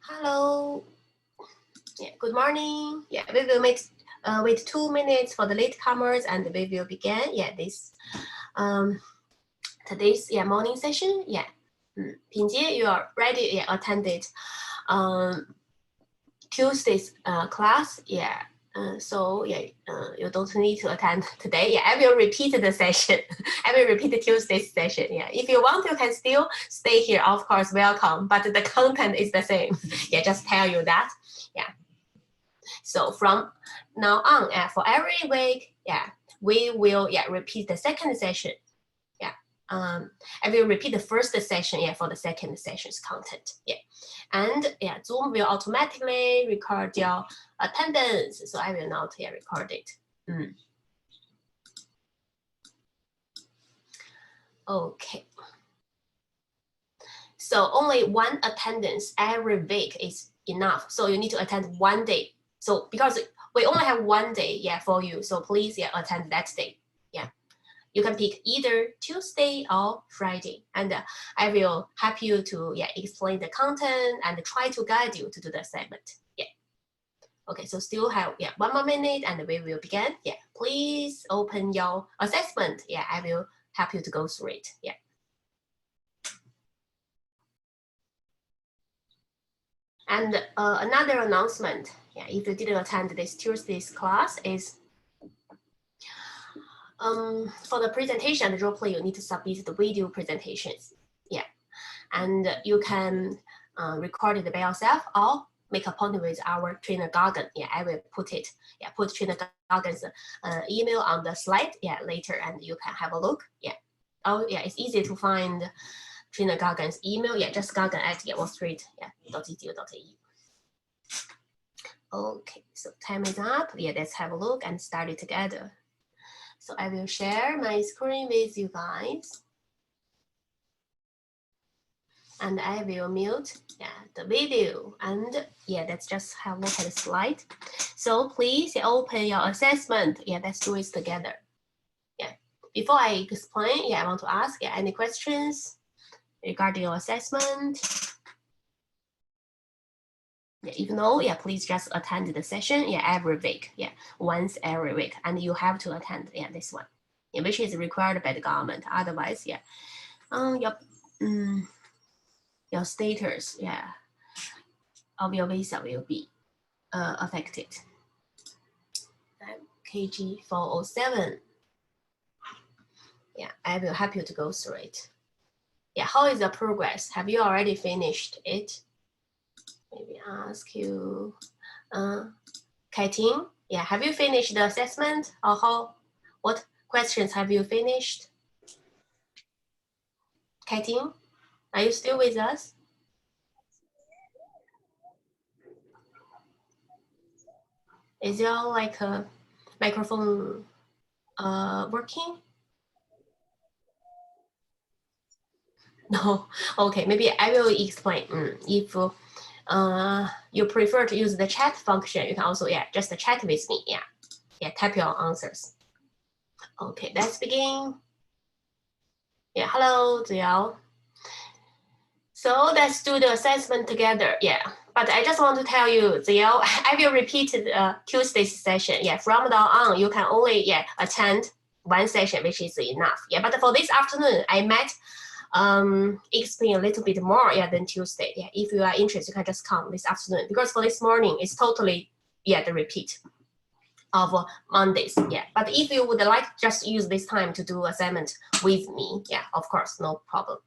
Hello. Yeah, good morning. Yeah, we will wait 2 minutes for the latecomers and we will begin. Yeah, this today's morning session. Yeah. Pingjie, you are ready. Yeah, attended Tuesday's class. Yeah. So you don't need to attend today. Yeah, I will repeat the session. I will repeat the Tuesday's session. Yeah, if you want, you can still stay here. Of course, welcome. But the content is the same. Yeah, just tell you that. Yeah. So from now on, for every week, we will repeat the second session. Yeah. I will repeat the first session. Yeah, for the second session's content. Yeah. And Zoom will automatically record your attendance, so I will not record it. Okay. So only one attendance every week is enough. So you need to attend one day. So because we only have one day, for you. So please, attend that day. Yeah. You can pick either Tuesday or Friday, and I will help you to explain the content and try to guide you to do the assignment. Yeah. Okay, so still have 1 more minute and we will begin. Yeah, please open your assessment. Yeah, I will help you to go through it. Yeah. And another announcement, if you didn't attend this Tuesday's class, is for the presentation and the role play, you need to submit the video presentations. Yeah, and you can record it by yourself or make appointment with our trainer Gagan. Yeah, I will put it. Yeah, put trainer Gagan's email on the slide. Yeah, later, and you can have a look. Yeah. Oh, yeah, it's easy to find trainer Gagan's email. Yeah, just Gagan at wallstreet.edu.au. Okay, so time is up. Yeah, let's have a look and start it together. So I will share my screen with you guys. And I will mute the video. And let's just have a look at the slide. So please open your assessment. Let's do it together. Before I explain, I want to ask any questions regarding your assessment. If no, please just attend the session every week. Once every week. And you have to attend this one, which is required by the government. Otherwise, your status of your visa will be affected. KG 407. I will help you to go through it. How is the progress? Have you already finished it? Maybe ask you, Kaiting, have you finished the assessment? Or what questions have you finished? Kaiting, are you still with us? Is your microphone working? No. Okay, maybe I will explain. If you prefer to use the chat function, you can also just chat with me. Type your answers. Okay, let's begin. Hello, Ziyao. So let's do the assessment together. But I just want to tell you, Ziyao, I will repeat Tuesday's session. From now on, you can only attend one session, which is enough. But for this afternoon, I might explain a little bit more than Tuesday. If you are interested, you can just come this afternoon, because for this morning it's totally the repeat of Mondays. But if you would like just use this time to do assignment with me, of course, no problem.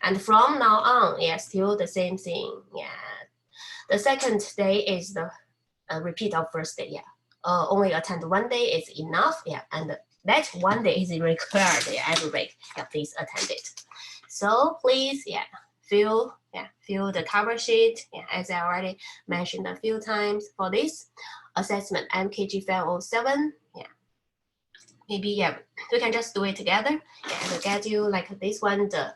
And from now on, still the same thing. The second day is the repeat of first day. Only attend one day is enough. And that one day is required every week. Please attend it. So please, fill the cover sheet. As I already mentioned a few times for this assessment, MKG 507. Maybe we can just do it together. I will get you like this one, the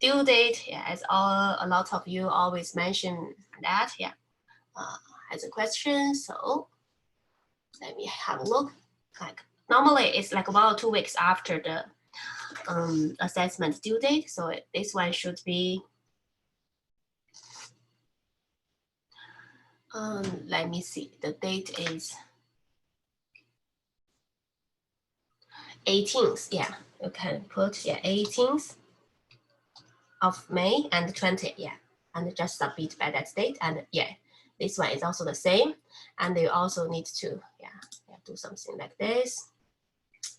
due date. As a lot of you always mention that. As a question. So let me have a look. Normally it's like about 2 weeks after the assessment due date. So this one should be Let me see. The date is 18th. Yeah, you can put 18th of May and 20th. Yeah, and just submit by that date. And this one is also the same. And you also need to do something like this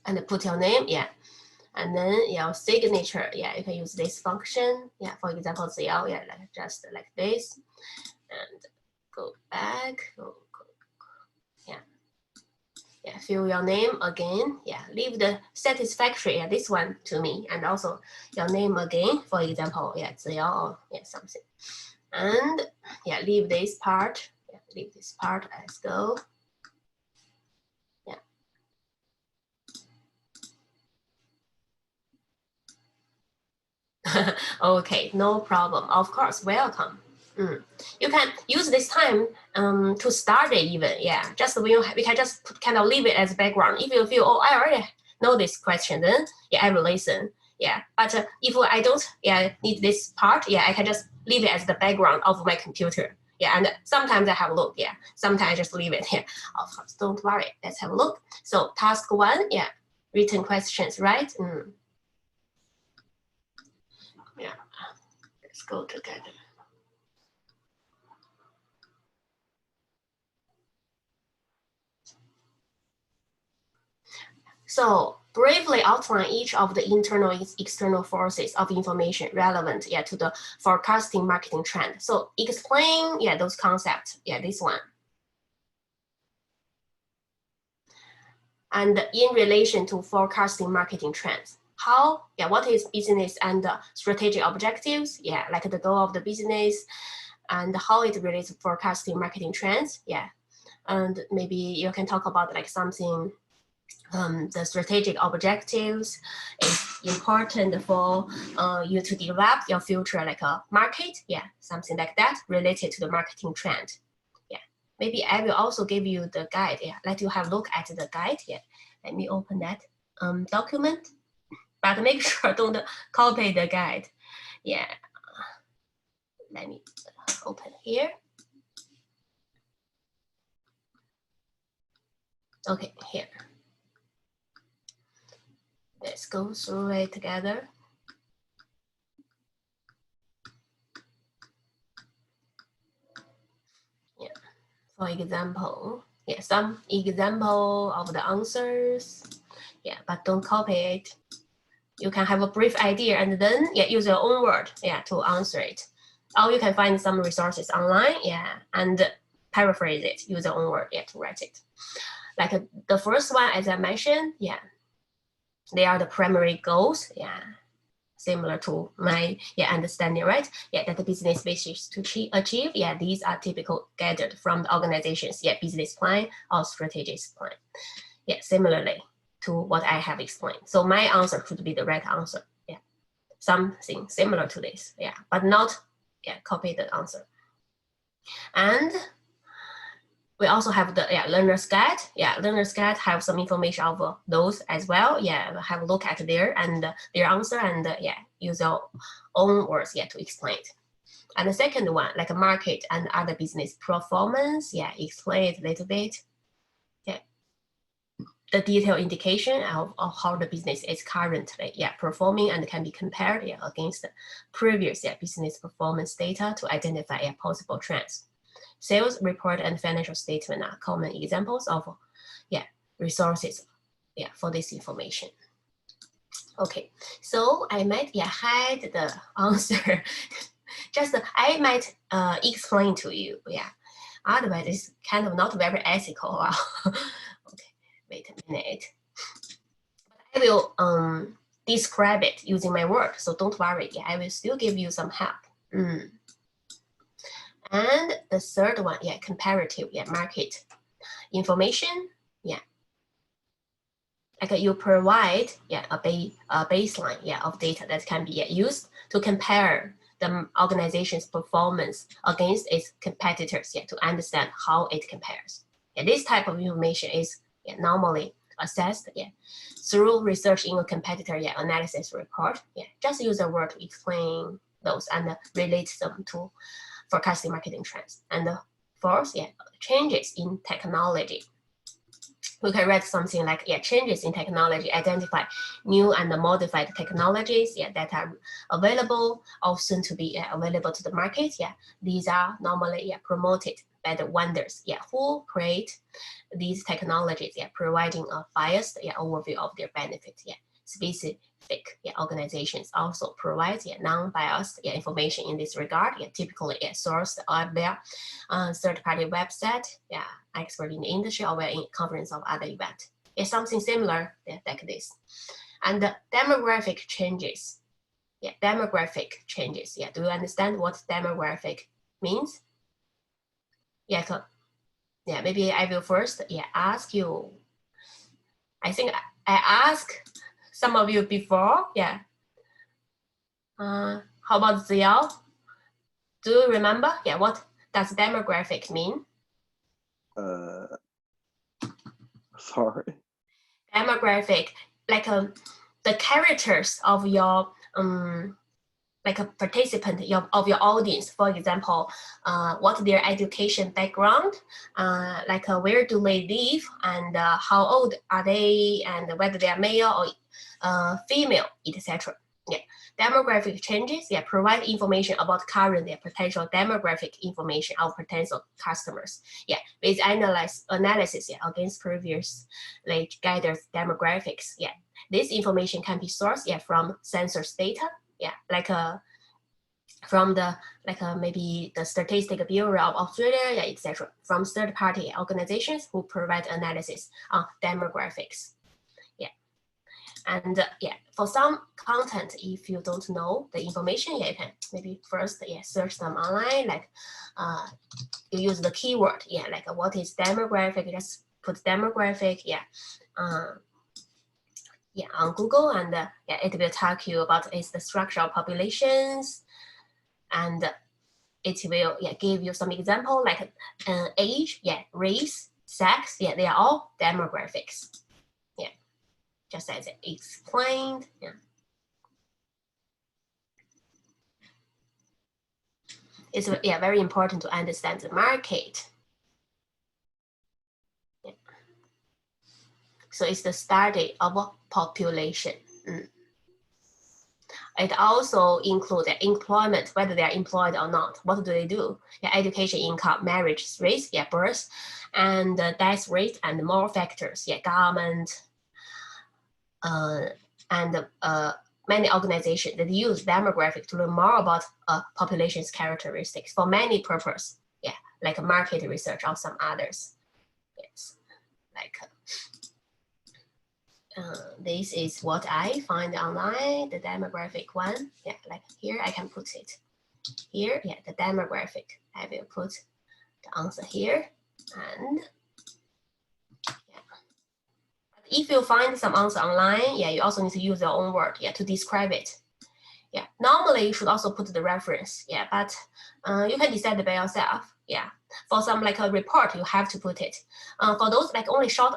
and put your name. And then your signature. You can use this function. For example, ZL. Just like this. And go back. Fill your name again. Leave the satisfactory, this one to me, and also your name again. For example, ZL or something. And leave this part. Leave this part as go. Okay, no problem. Of course, welcome. You can use this time to start it even. Just we can just kind of leave it as background. If you feel, oh, I already know this question, then I will listen. But if I don't need this part, I can just leave it as the background of my computer. And sometimes I have a look. Sometimes I just leave it here. Of course, don't worry. Let's have a look. So task 1, written questions, right? Let's go together. So briefly outline each of the internal and external forces of information relevant to the forecasting marketing trend. So explain those concepts. This one. And in relation to forecasting marketing trends, how, what is business and strategic objectives? Like the goal of the business and how it relates to forecasting marketing trends. And maybe you can talk about like something. The strategic objectives is important for you to develop your future like a market, something like that related to the marketing trend. Maybe I will also give you the guide. Let you have a look at the guide. Let me open that document, but make sure don't copy the guide. Let me open here. Okay, here. Let's go through it together. For example, some example of the answers. But don't copy it. You can have a brief idea and then use your own word to answer it. Or you can find some resources online and paraphrase it, use your own word to write it. Like the first one, as I mentioned, they are the primary goals. Similar to my understanding, right? That the business wishes to achieve. These are typical gathered from the organization's business plan or strategic plan. Similarly to what I have explained. So my answer could be the right answer. Something similar to this. But not copy the answer. And we also have the learner's guide. Learner's guide have some information of those as well. Have a look at their answer and use your own words to explain it. And the second one, like a market and other business performance, explain it a little bit. The detailed indication of how the business is currently performing and can be compared against the previous business performance data to identify possible trends. Sales report and financial statement are common examples of resources for this information. Okay, so I might hide the answer. Just I might explain to you. Otherwise it's kind of not very ethical. Okay, wait a minute. I will describe it using my word, so don't worry. I will still give you some help. And the third one, comparative, market information, like you provide, a baseline, of data that can be used to compare the organization's performance against its competitors, to understand how it compares. This type of information is normally assessed, through research in a competitor, analysis report. Just use a word to explain those and relate them to forecasting marketing trends. And Fourth, changes in technology. We can write something like, changes in technology, identify new and modified technologies, that are available or soon to be available to the market. These are normally promoted by the vendors, who create these technologies, providing a biased overview of their benefits. Specific organizations also provide non-biased information in this regard, typically sourced on their third-party website, expert in the industry, or in conference of other event. Something similar like this. And the demographic changes. Demographic changes. Do you understand what demographic means? Maybe I will first ask you. I think I asked some of you before. How about Zhang? Do you remember? What does demographic mean? Sorry. Demographic, like the characters of your like a participant of your audience. For example, what their education background, like where do they live, and how old are they, and whether they are male or female, etc. Demographic changes provide information about current potential demographic information of potential customers. With analysis against previous gathered demographics. This information can be sourced from census data. Like from the maybe the Statistical Bureau of Australia, etc. From third-party organizations who provide analysis on demographics. And for some content, if you don't know the information, you can maybe first search them online. Like you use the keyword, like what is demographic? Just put demographic, on Google, and it will talk you about is the structure of populations, and it will give you some example like age, race, sex, they are all demographics. Just as explained. It's very important to understand the market. So it's the study of population. It also includes employment, whether they are employed or not. What do they do? Education, income, marriage rates, birth, and death rate, and more factors. Government, and many organizations that use demographic to learn more about population's characteristics for many purposes, like market research or some others. Like this is what I find online, the demographic one. Like here I can put it here. The demographic. I will put the answer here, and if you find some answer online, you also need to use your own word, to describe it. Normally you should also put the reference, but you can decide by yourself. For some like a report, you have to put it. For those like only short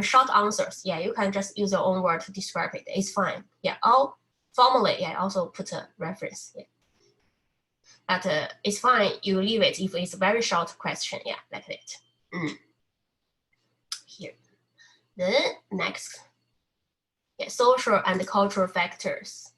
short answers, you can just use your own word to describe it. It's fine. All formally, also put a reference. But it's fine. You leave it if it's a very short question. Like that. Here. Then next, social and cultural factors.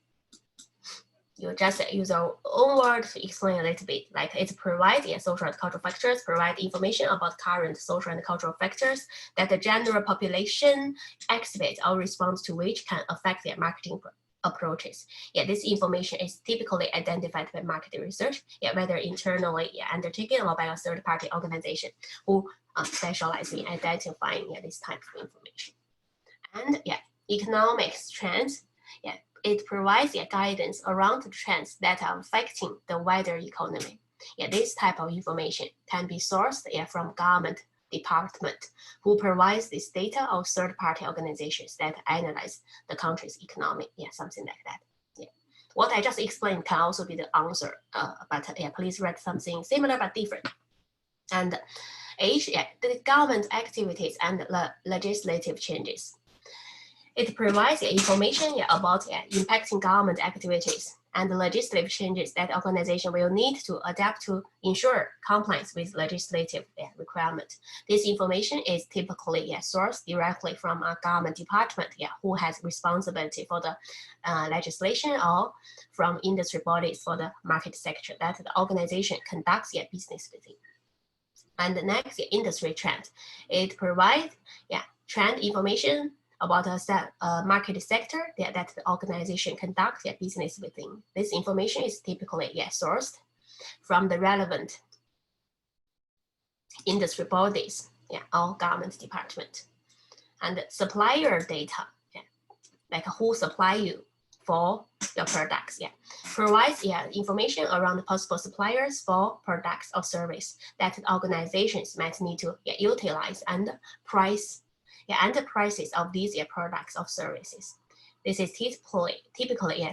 You just use your own word to explain a little bit. Like it provides social and cultural factors, provide information about current social and cultural factors that the general population activates or responds to, which can affect their marketing approaches. This information is typically identified by market research, whether internally undertaken or by a third-party organization who specialize in identifying this type of information. And economics trends, it provides guidance around the trends that are affecting the wider economy. This type of information can be sourced from government department who provides this data, or third-party organizations that analyze the country's economy. Something like that. What I just explained can also be the answer, but please write something similar but different. And H, the government activities and legislative changes. It provides information about impacting government activities and the legislative changes that the organization will need to adapt to ensure compliance with legislative requirement. This information is typically sourced directly from a government department who has responsibility for the legislation, or from industry bodies for the market sector that the organization conducts business within. And the next, industry trend. It provides trend information about the market sector that the organization conducts business within. This information is typically sourced from the relevant industry bodies or government department. And supplier data, like who supply you for your products, provides information around the possible suppliers for products or service that the organizations might need to utilize, and price and the prices of these products or services. This is typically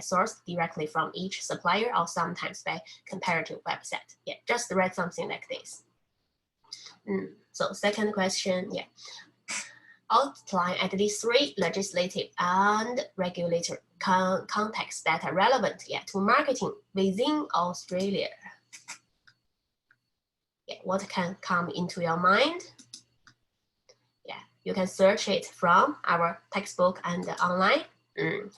sourced directly from each supplier, or sometimes by comparative website. Just read something like this. So second question, outline at least 3 legislative and regulatory contexts that are relevant to marketing within Australia. What can come into your mind? You can search it from our textbook and online.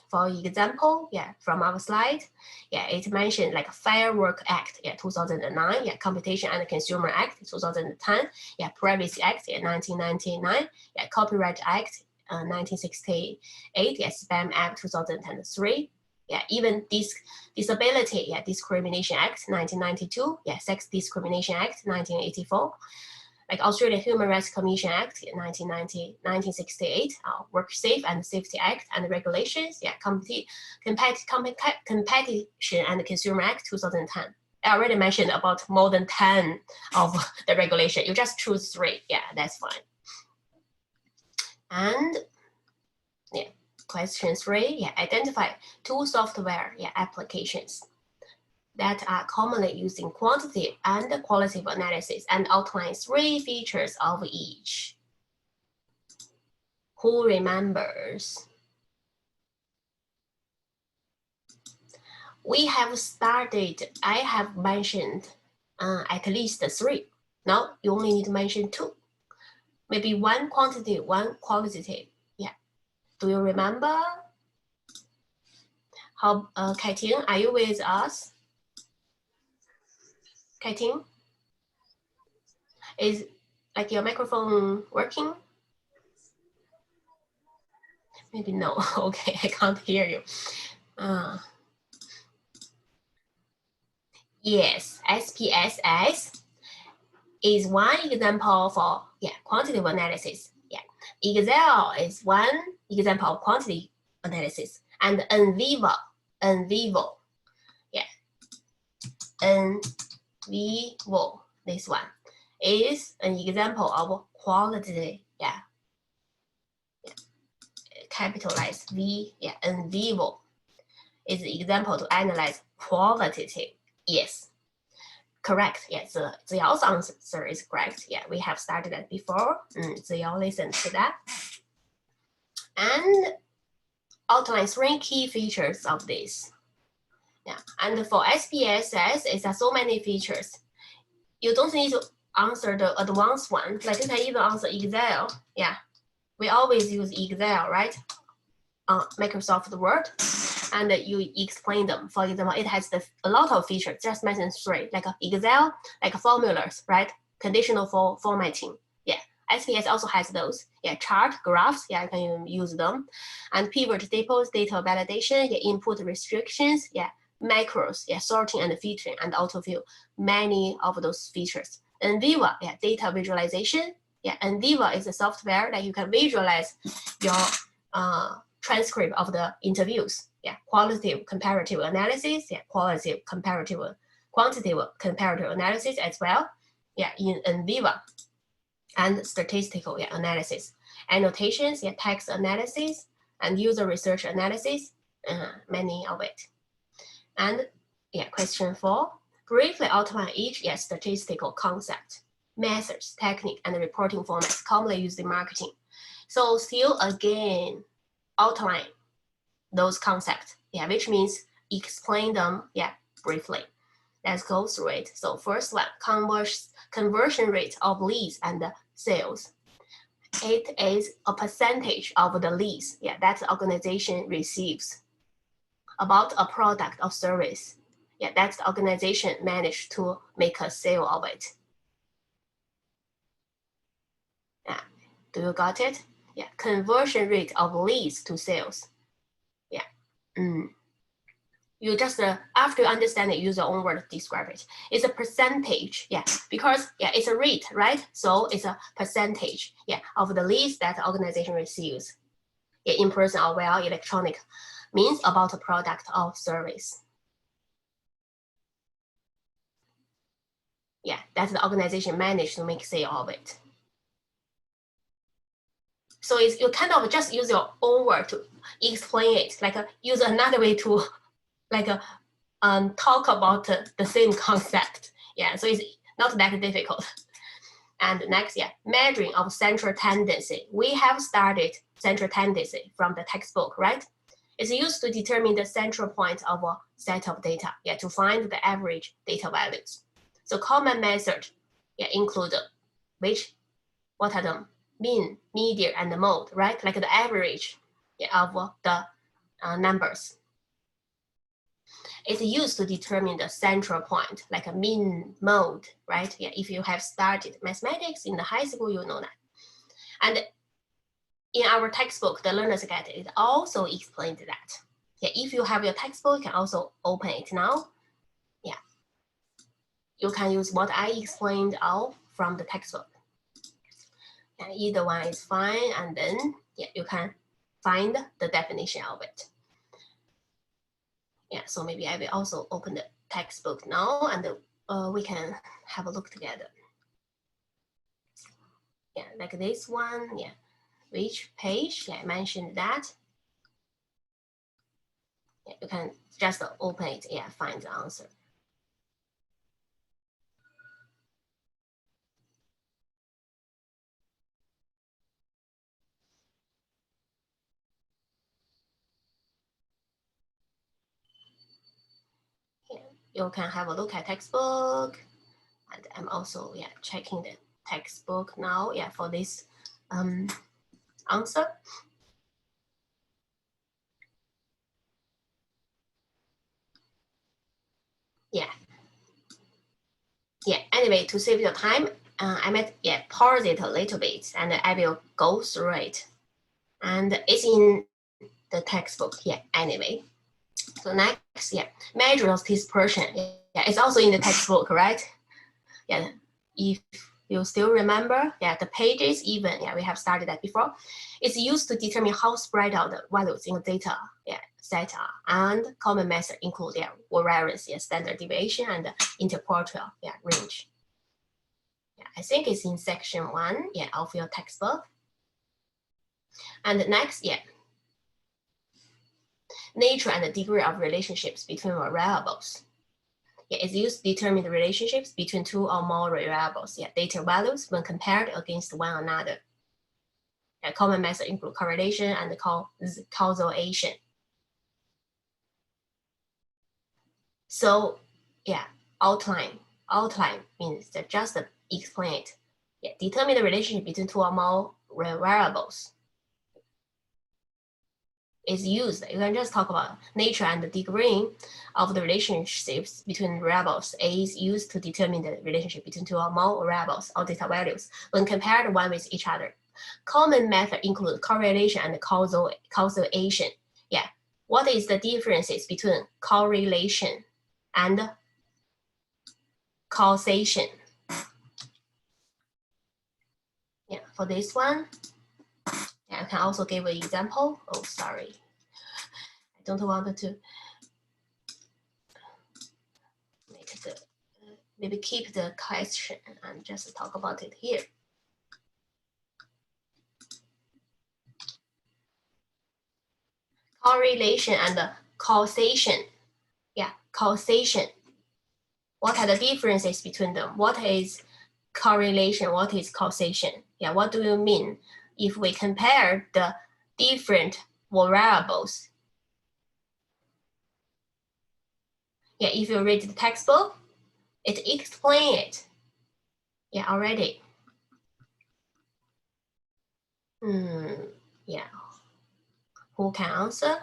For example, from our slide, it mentioned like Firework Act, 2009, Competition and Consumer Act, 2010, Privacy Act, 1999, Copyright Act, 1968, Spam Act, 2003, even Disability Discrimination Act, 1992, Sex Discrimination Act, 1984, like Australian Human Rights Commission Act, 1968, Work-Safe and Safety Act and Regulations, Competition and Consumer Act, 2010. I already mentioned about more than 10 of the regulation. You just choose 3. That's fine. And question 3, identify 2 software applications that are commonly used in quantitative and qualitative analysis, and outline 3 features of each. Who remembers? We have started, I have mentioned at least 3. Now you only need to mention 2. Maybe 1 quantitative, 1 qualitative. Do you remember? How, Kaiting, are you with us? Kaiting? Is like your microphone working? Maybe no. Okay, I can't hear you. Yes, SPSS is one example for quantitative analysis. Excel is one example of quantitative analysis, and NVivo, this one is an example of qualitative, capitalize V, NVivo is an example to analyze qualitative. Yes, correct. Ziao's answer is correct. We have started that before. Ziao listened to that. And outline 3 key features of this. And for SPSS, it's so many features. You don't need to answer the advanced one. Like you can even answer Excel. We always use Excel, right? Microsoft Word, and you explain them. For example, it has a lot of features. Just mention 3, like Excel, like formulas, right? Conditional for formatting. SPS also has those. Chart, graphs, you can use them. And pivot tables, data validation, input restrictions, macros, sorting and filtering, and auto-fill, many of those features. NVivo, data visualization. NVivo is a software that you can visualize your transcript of the interviews. Qualitative comparative analysis, qualitative comparative, quantitative comparative analysis as well. In NVivo. And statistical analysis, annotations, text analysis, and user research analysis, many of it. And question 4, briefly outline each statistical concept, methods, technique, and reporting formats commonly used in marketing. So still again, outline those concepts, which means explain them, briefly. Let's go through it. So first one, conversion rate of leads and sales. It is a percentage of the leads, that the organization receives about a product or service, that the organization managed to make a sale of it. Do you got it? Conversion rate of leads to sales. You just, after you understand it, use your own word to describe it. It's a percentage, because it's a rate, right? So it's a percentage, of the leads that the organization receives, in person or via electronic means about a product or service. That the organization managed to make sale of it. So you kind of just use your own word to explain it, like use another way to talk about the same concept. So it's not that difficult. And next, measuring of central tendency. We have started central tendency from the textbook, right? It's used to determine the central point of a set of data, to find the average data values. So common method, include what are the mean, median, and the mode, right? Like the average of the numbers. It's used to determine the central point, like a mean, mode, right? If you have started mathematics in the high school, you know that. And in our textbook, the learner's guide, it also explained that. If you have your textbook, you can also open it now. You can use what I explained all from the textbook. Either one is fine, and then you can find the definition of it. So maybe I will also open the textbook now, and we can have a look together. Like this one, which page? I mentioned that. You can just open it, find the answer. You can have a look at textbook, and I'm also checking the textbook now for this answer. Anyway, to save your time, I might pause it a little bit, and I will go through it. And it's in the textbook anyway. So next, measure of dispersion. It's also in the textbook, right? If you still remember, the pages even, we have started that before. It's used to determine how spread out the values in the data set are, and common method include variance, standard deviation, and interquartile range. I think it's in section 1 of your textbook. And next, nature and the degree of relationships between variables. It's used to determine the relationships between two or more variables, data values when compared against one another. Common method include correlation and causation. So outline means that just explain it. Determine the relationship between two or more variables. Is used. You can just talk about nature and the degree of the relationships between variables is used to determine the relationship between two or more variables or data values when compared one with each other. Common method include correlation and causation. What is the differences between correlation and causation? For this one, I can also give an example. Oh, sorry. I don't want to make the, maybe keep the question and just talk about it here. Correlation and causation. Causation. What are the differences between them? What is correlation? What is causation? What do you mean if we compare the different variables? Yeah, if you read the textbook, it explains it. Yeah, already. Yeah. Who can answer?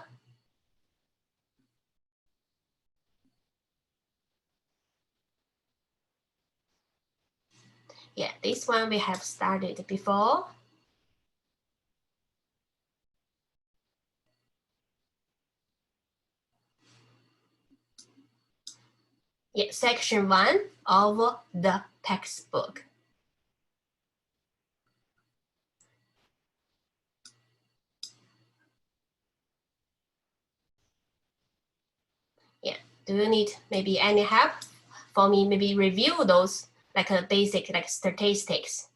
Yeah, this one we have started before. Yeah, section 1 of the textbook. Yeah, do you need maybe any help for me? Maybe review those like a basic like statistics,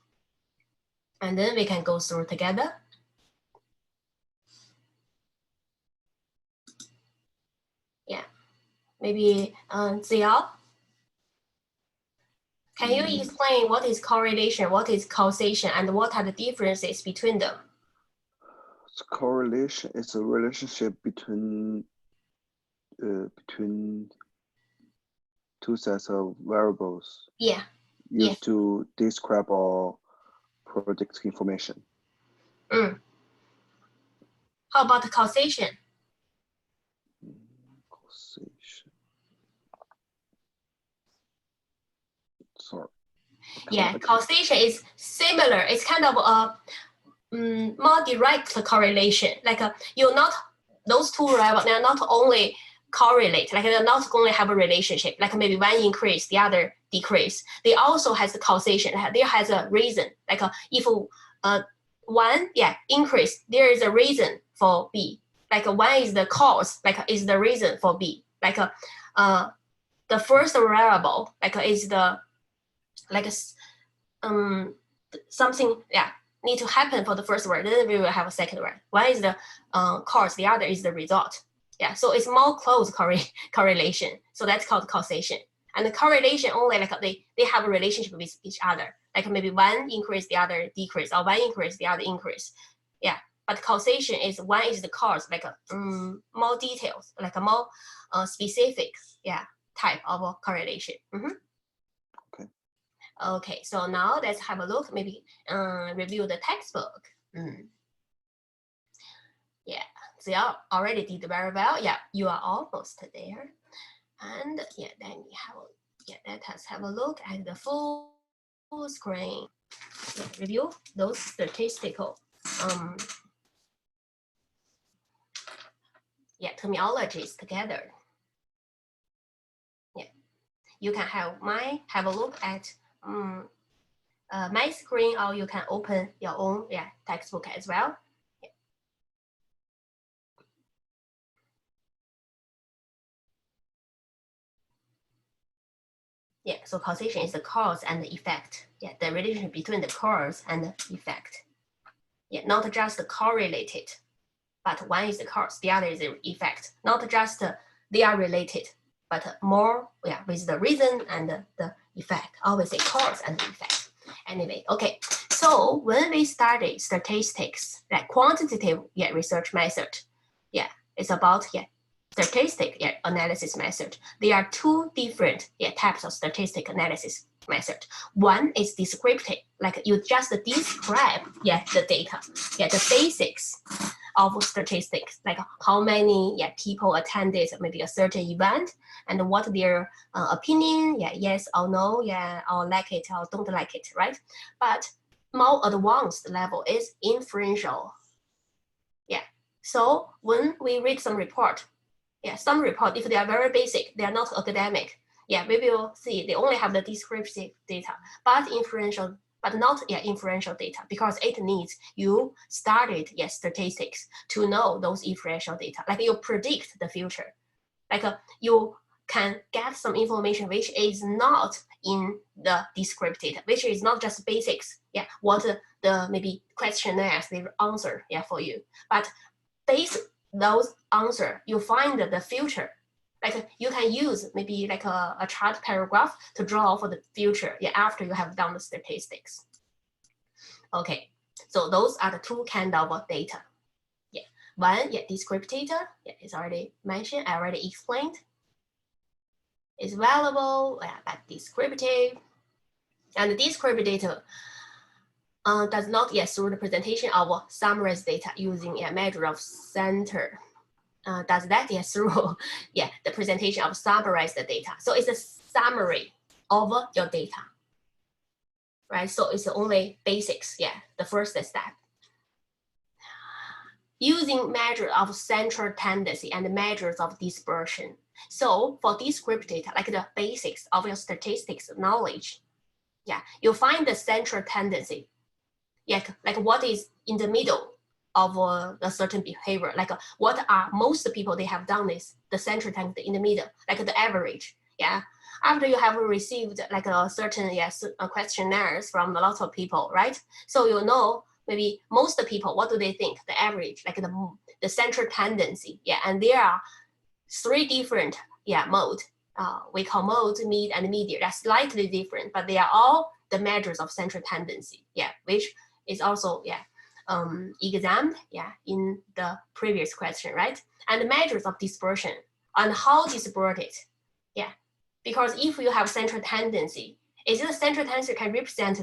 and then we can go through together. Yeah, maybe Zhao, can you explain what is correlation, what is causation, and what are the differences between them? So correlation is a relationship between two sets of variables. Yeah. Used to describe or predict information. How about causation? Causation. Sorry. Yeah, causation is similar. It's kind of a more direct correlation. Like you're not, those two rivals, they're not only correlate, like they're not only have a relationship, like maybe one increase, the other decrease. They also has a causation. There has a reason. Like if one increase, there is a reason for B. Like one is the cause, like is the reason for B. Like the first variable, like is the like something need to happen for the first word, then we will have a second word. One is the cause, the other is the result. Yeah, so it's more close correlation. So that's called causation. And the correlation only like they have a relationship with each other. Like maybe one increase, the other decrease, or one increase, the other increase. Yeah, but causation is one is the cause, like more details, like a more specific type of correlation. Okay, so now let's have a look, maybe review the textbook. Yeah, so you already did very well. Yeah, you are almost there. And yeah, then we have, let us have a look at the full screen. Yeah, review those statistical terminologies together. Yeah, you can have a look at my screen, or you can open your own textbook as well. Yeah, so causation is the cause and the effect. Yeah, the relationship between the cause and the effect. Yeah, not just correlated, but one is the cause, the other is the effect. Not just they are related, but more with the reason and the effect. Always a cause and the effect. Anyway, okay. So when we study statistics, like quantitative research method, it's about statistic analysis method. There are two different types of statistic analysis method. One is descriptive, like you just describe the data, the basics of statistics, like how many people attended maybe a certain event and what their opinion, yes or no, or like it or don't like it, right? But more advanced level is inferential. So when we read some report, some report, if they are very basic, they are not academic. We will see they only have the descriptive data, but inferential, but not inferential data, because it needs you studied statistics to know those inferential data. Like you predict the future, like you can get some information which is not in the descriptive data, which is not just basics. What the maybe questionnaires they answer for you, but based those answer, you find the future. Like you can use maybe like a chart paragraph to draw for the future after you have done the statistics. Okay, so those are the two kind of data. One, descriptive data, it's already mentioned, I already explained. is valuable, but descriptive. And the descriptive data does not yet through the presentation of summarized data using a measure of center. Does that yet through the presentation of summarized data. So it's a summary of your data, right? So it's only basics, the first step. Using measures of central tendency and measures of dispersion. So for descriptive data, like the basics of your statistics knowledge, you find the central tendency, like what is in the middle of a certain behavior, like what are most people they have done this, the central tendency in the middle, like the average, After you have received like a certain questionnaires from a lot of people, right? So you know maybe most people, what do they think? The average, like the central tendency, and there are 3 different mode. We call mode, mid, and median. They're slightly different, but they are all the measures of central tendency, which is also examined in the previous question, right? And the measures of dispersion and how dispersed, because if you have central tendency, is it central tendency can represent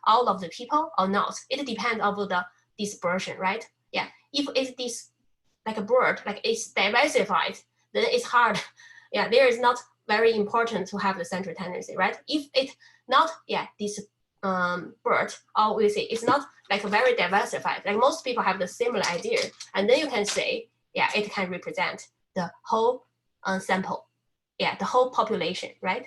all of the people or not? It depends on the dispersion, right? If it is like a bird, like it's diversified, then it's hard. There is not very important to have the central tendency, right? If it not, this bird, or we say it's not like very diversified, like most people have the similar idea, and then you can say, it can represent the whole sample, the whole population, right?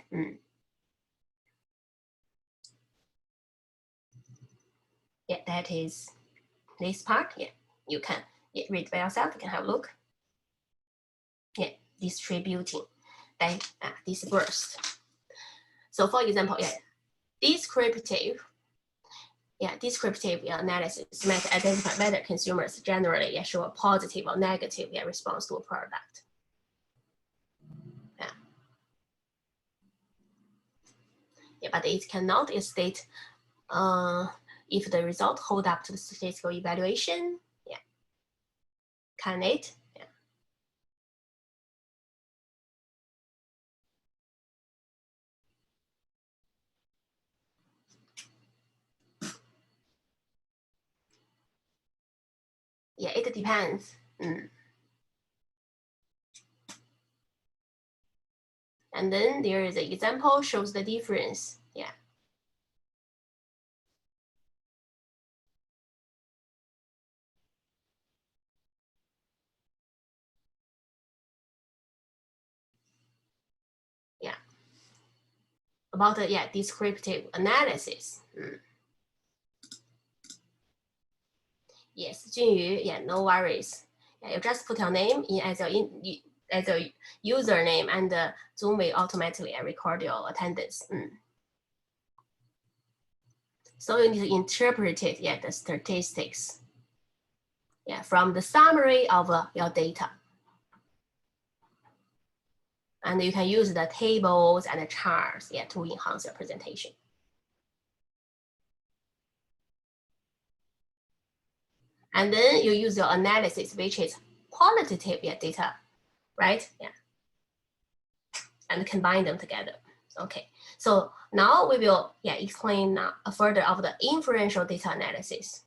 That is this part. You can read by yourself. You can have a look. Distributing dispersed. So for example, descriptive analysis might identify whether consumers generally show a positive or negative response to a product. But it cannot state if the result hold up to the statistical evaluation. Can it? It depends. And then there is an example shows the difference. About the descriptive analysis. Yes, Junyu, no worries. You just put your name in as a username, and Zoom will automatically record your attendance. So you need to interpret it, the statistics, from the summary of your data. And you can use the tables and the charts, to enhance your presentation. And then you use your analysis, which is qualitative data, right? And combine them together. Okay, so now we will explain further of the inferential data analysis.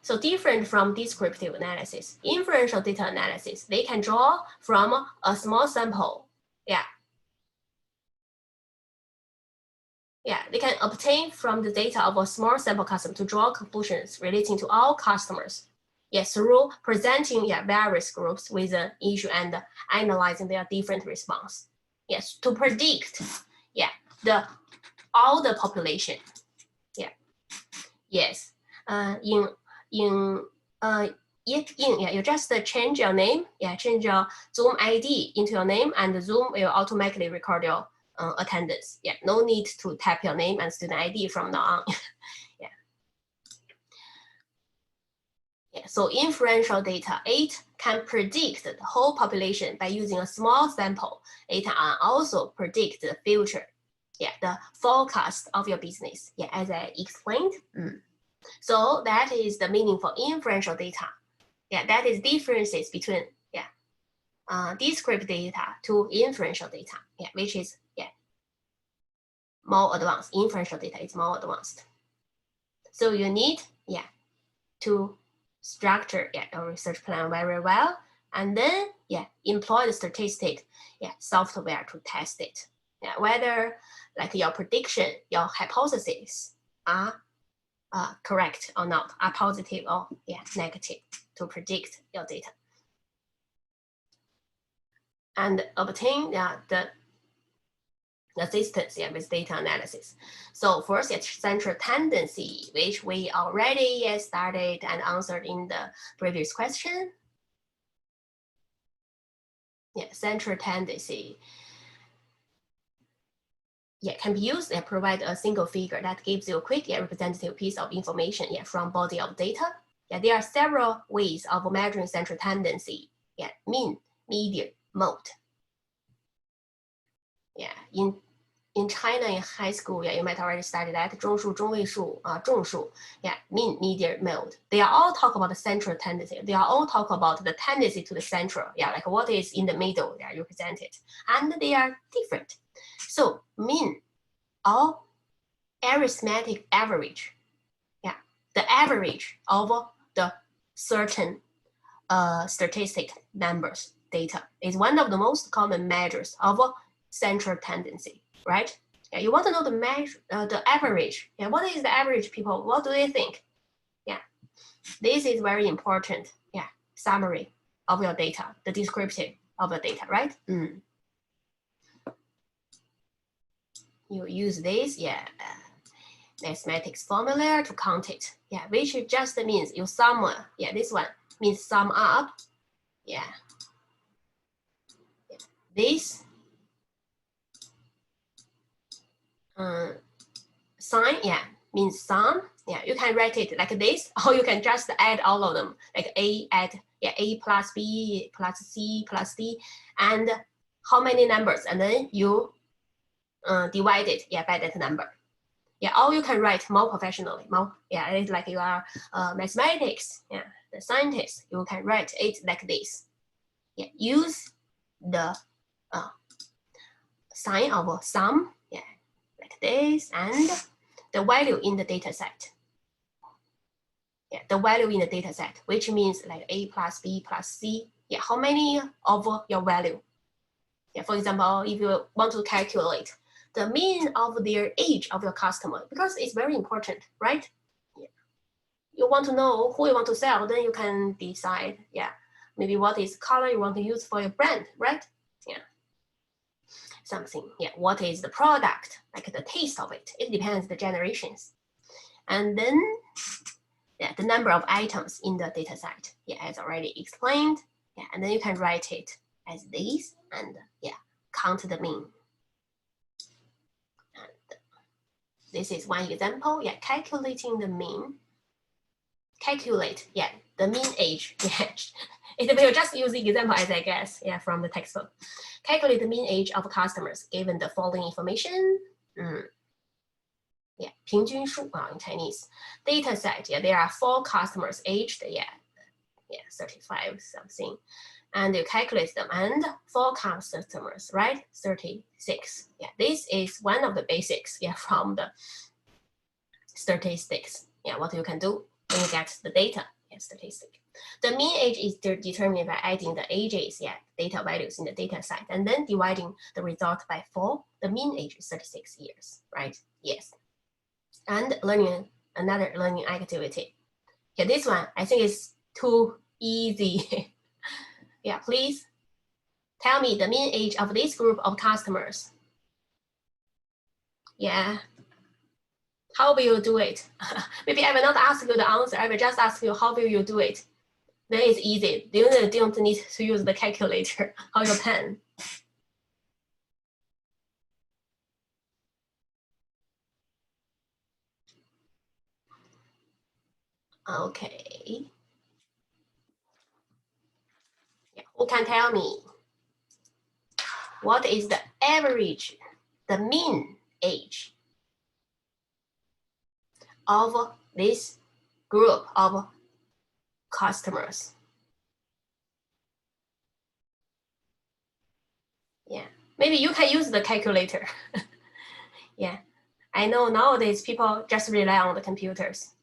So different from descriptive analysis, inferential data analysis, they can draw from a small sample. They can obtain from the data of a small sample customer to draw conclusions relating to all customers. Through presenting various groups with an issue and analyzing their different response. To predict all the population. You just change your name, change your Zoom ID into your name, and Zoom will automatically record your attendance. No need to type your name and student ID from now on. So inferential data, it can predict the whole population by using a small sample. It can also predict the future. yeah, the forecast of your business, yeah, as I explained. So that is the meaning for inferential data. Yeah, that is differences between descriptive data to inferential data, yeah, which is more advanced. Inferential data is more advanced. So you need to structure your research plan very well, and then employ the statistic software to test it. Whether like your prediction, your hypotheses are correct or not, are positive or negative to predict your data. And obtain the assistance with data analysis. So first, it's central tendency, which we already started and answered in the previous question. Central tendency can be used and provide a single figure that gives you a quick representative piece of information from body of data. There are several ways of measuring central tendency. Mean, median, mode. In China, in high school, you might already study that 中数、中位数、众数, mean, median, mode. They are all talk about the central tendency. They are all talk about the tendency to the central. Like what is in the middle, they are represented, and they are different. So mean or arithmetic average, the average of the certain statistic numbers data is one of the most common measures of central tendency. Right? You want to know the measure, the average. What is the average, people? What do they think? This is very important. Summary of your data, the descriptive of your data, right? You use this, mathematics formula to count it. Which just means you sum. This one means sum up. This. Sign, means sum. You can write it like this, or you can just add all of them, like A add A plus B plus C plus D, and how many numbers, and then you divide it by that number. Or you can write more professionally. It's like you are mathematics, the scientist. You can write it like this. Use the sign of sum, like this, and the value in the data set. The value in the data set, which means like A plus B plus C. How many of your value? For example, if you want to calculate the mean of their age of your customer, because it's very important, right? You want to know who you want to sell, then you can decide, maybe what is color you want to use for your brand, right? Something, what is the product, like the taste of it. It depends the generations. And then the number of items in the data set, as already explained. And then you can write it as this, and count the mean. And this is one example. Calculating the mean. Calculate, the mean age. It will just use the example as I guess, from the textbook. Calculate the mean age of customers given the following information. 平均数 in Chinese. Data set, there are 4 customers aged, 35 something. And you calculate them, and 4 customers, right? 36. This is one of the basics, from the statistics. What you can do when you get the data, statistic. The mean age is determined by adding the ages, data values in the data set, and then dividing the result by 4. The mean age is 36 years, right? Yes. And another learning activity. This one I think is too easy. Please tell me the mean age of this group of customers. How will you do it? Maybe I will not ask you the answer. I will just ask you, how will you do it? Then it's easy. You don't need to use the calculator or your pen. Okay. Who can tell me what is the average, the mean age of this group of customers. Yeah, maybe you can use the calculator. Yeah, I know nowadays people just rely on the computers.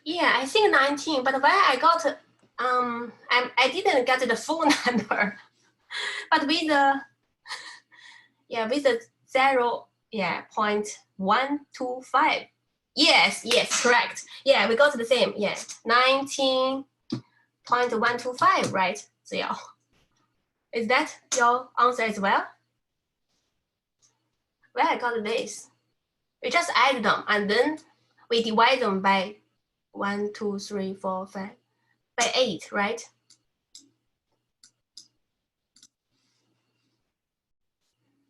Yeah, I think 19, but when I got, I didn't get the full number, but with the, yeah, with the 0.125. Yes, correct. Yeah, we got the same. Yeah, 19.125, right? So yeah, is that your answer as well? Well, I got this. We just add them and then we divide them by 1, 2, 3, 4, 5, by 8, right?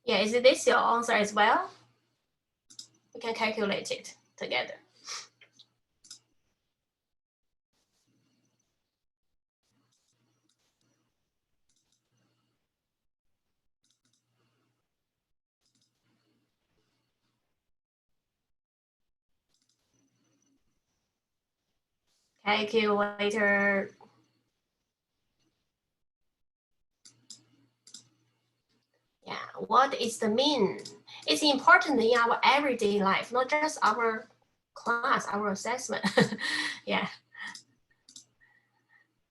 Yeah, is this your answer as well? We can calculate it together. Calculator. Yeah, what is the mean? It's important in our everyday life, not just our class, our assessment. Yeah.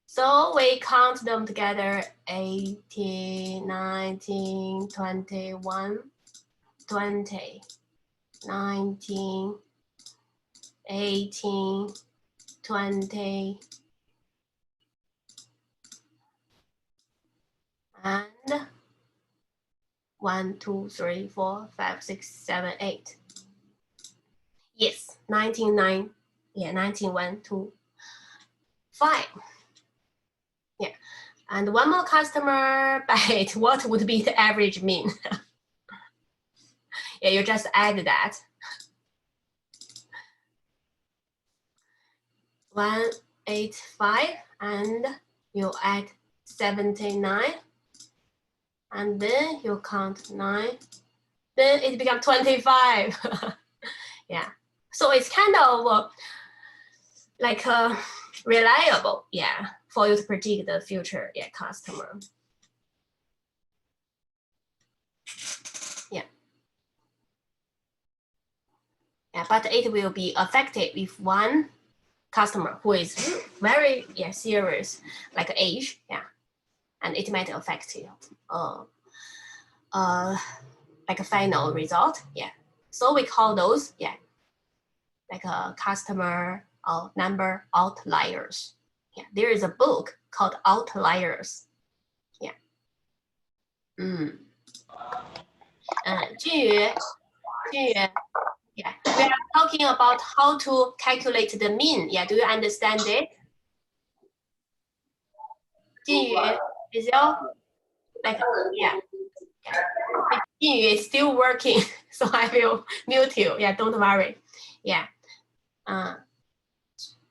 So we count them together: 18, 19, 21, 20, 19, 18, 20, and 1, 2, 3, 4, 5, 6, 7, 8. Yes, 19, 19, 1, 2, 5. Yeah, and one more customer, but what would be the average mean? Yeah, you just add that. 185, and you add 79, and then you count 9, then it becomes 25. Yeah, so it's kind of like reliable, yeah, for you to predict the future, yeah, customer. Yeah, but it will be affected if one customer who is very serious, like age, yeah, and it might affect you, like a final result, yeah. So we call those, yeah, like a customer number outliers. Yeah, there is a book called Outliers. Yeah. 俊宇, yeah, we are talking about how to calculate the mean. Yeah, do you understand it? 俊宇, is your, like, yeah. Jinyu is still working, so I will mute you. Yeah, don't worry. Yeah.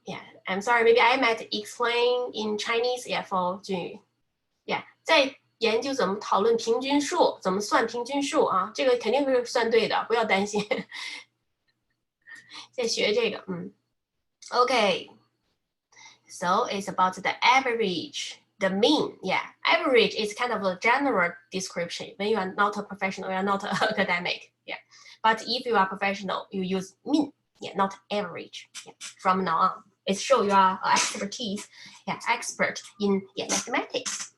Yeah, I'm sorry, maybe I might explain in Chinese, yeah, for Jinyu. Yeah, 在研究怎么讨论平均数，怎么算平均数啊，这个肯定是算对的，不要担心。在学这个，Okay. So it's about the average, the mean. Yeah, average is kind of a general description. When you are not a professional, you are not academic. Yeah, but if you are professional, you use mean. Yeah, not average. Yeah, from now on, it shows you are expertise. Yeah, expert in mathematics.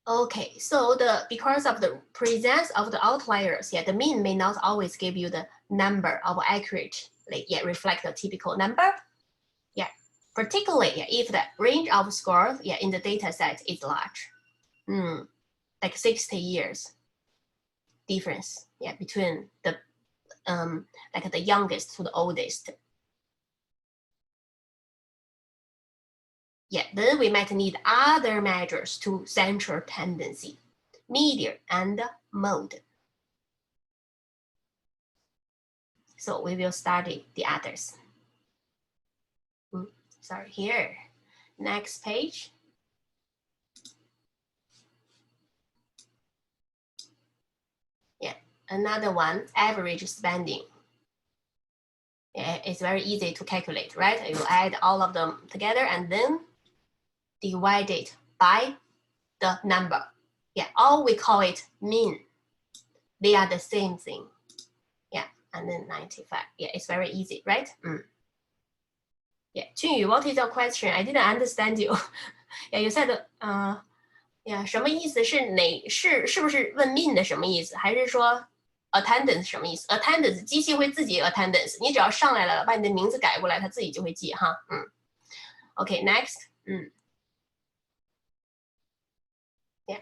Okay, so because of the presence of the outliers, yeah, the mean may not always give you the number of accurate, reflect the typical number. Yeah, particularly if the range of scores, in the data set is large, like 60 years difference, between the like the youngest to the oldest. Then we might need other measures to center tendency, median, and mode. So we will study the others. Sorry, here. Next page. Another one, average spending. It's very easy to calculate, right? You add all of them together and then divide it by the number. Or we call it mean. They are the same thing. And then 95. It's very easy, right? Junyu, what is your question? I didn't understand you. You said, 什么意思？是不是问 mean 的什么意思？还是说 attendance 什么意思 ？attendance 机器会自己 attendance， 你只要上来了，把你的名字改过来，它自己就会记哈。Okay, next.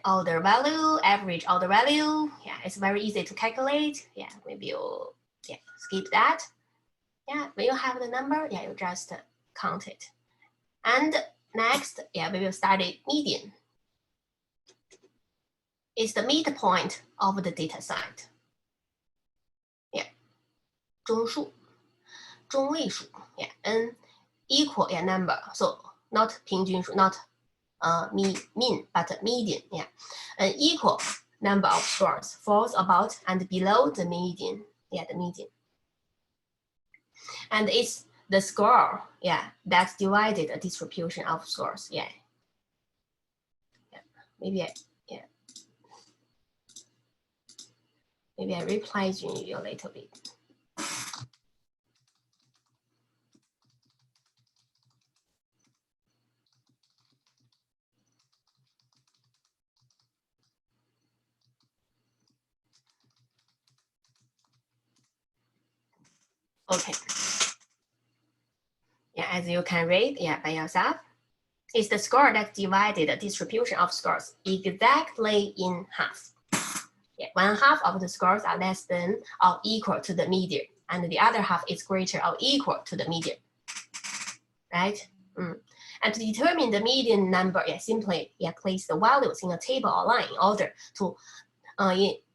Order value, average order value. It's very easy to calculate. Maybe you skip that. When you have the number, you just count it. And next, we will study median. It's the midpoint of the data set. 中数，中位数，n equal number. So not 平均数, not mean, but median. An equal number of scores falls about and below the median. The median. And it's the score, that's divided a distribution of scores. Maybe I reply you a little bit. Okay. As you can read, by yourself, it's the score that divided the distribution of scores exactly in half. 1/2 of the scores are less than or equal to the median, and the other half is greater or equal to the median. Right? And to determine the median number, simply place the values in a table or line in order to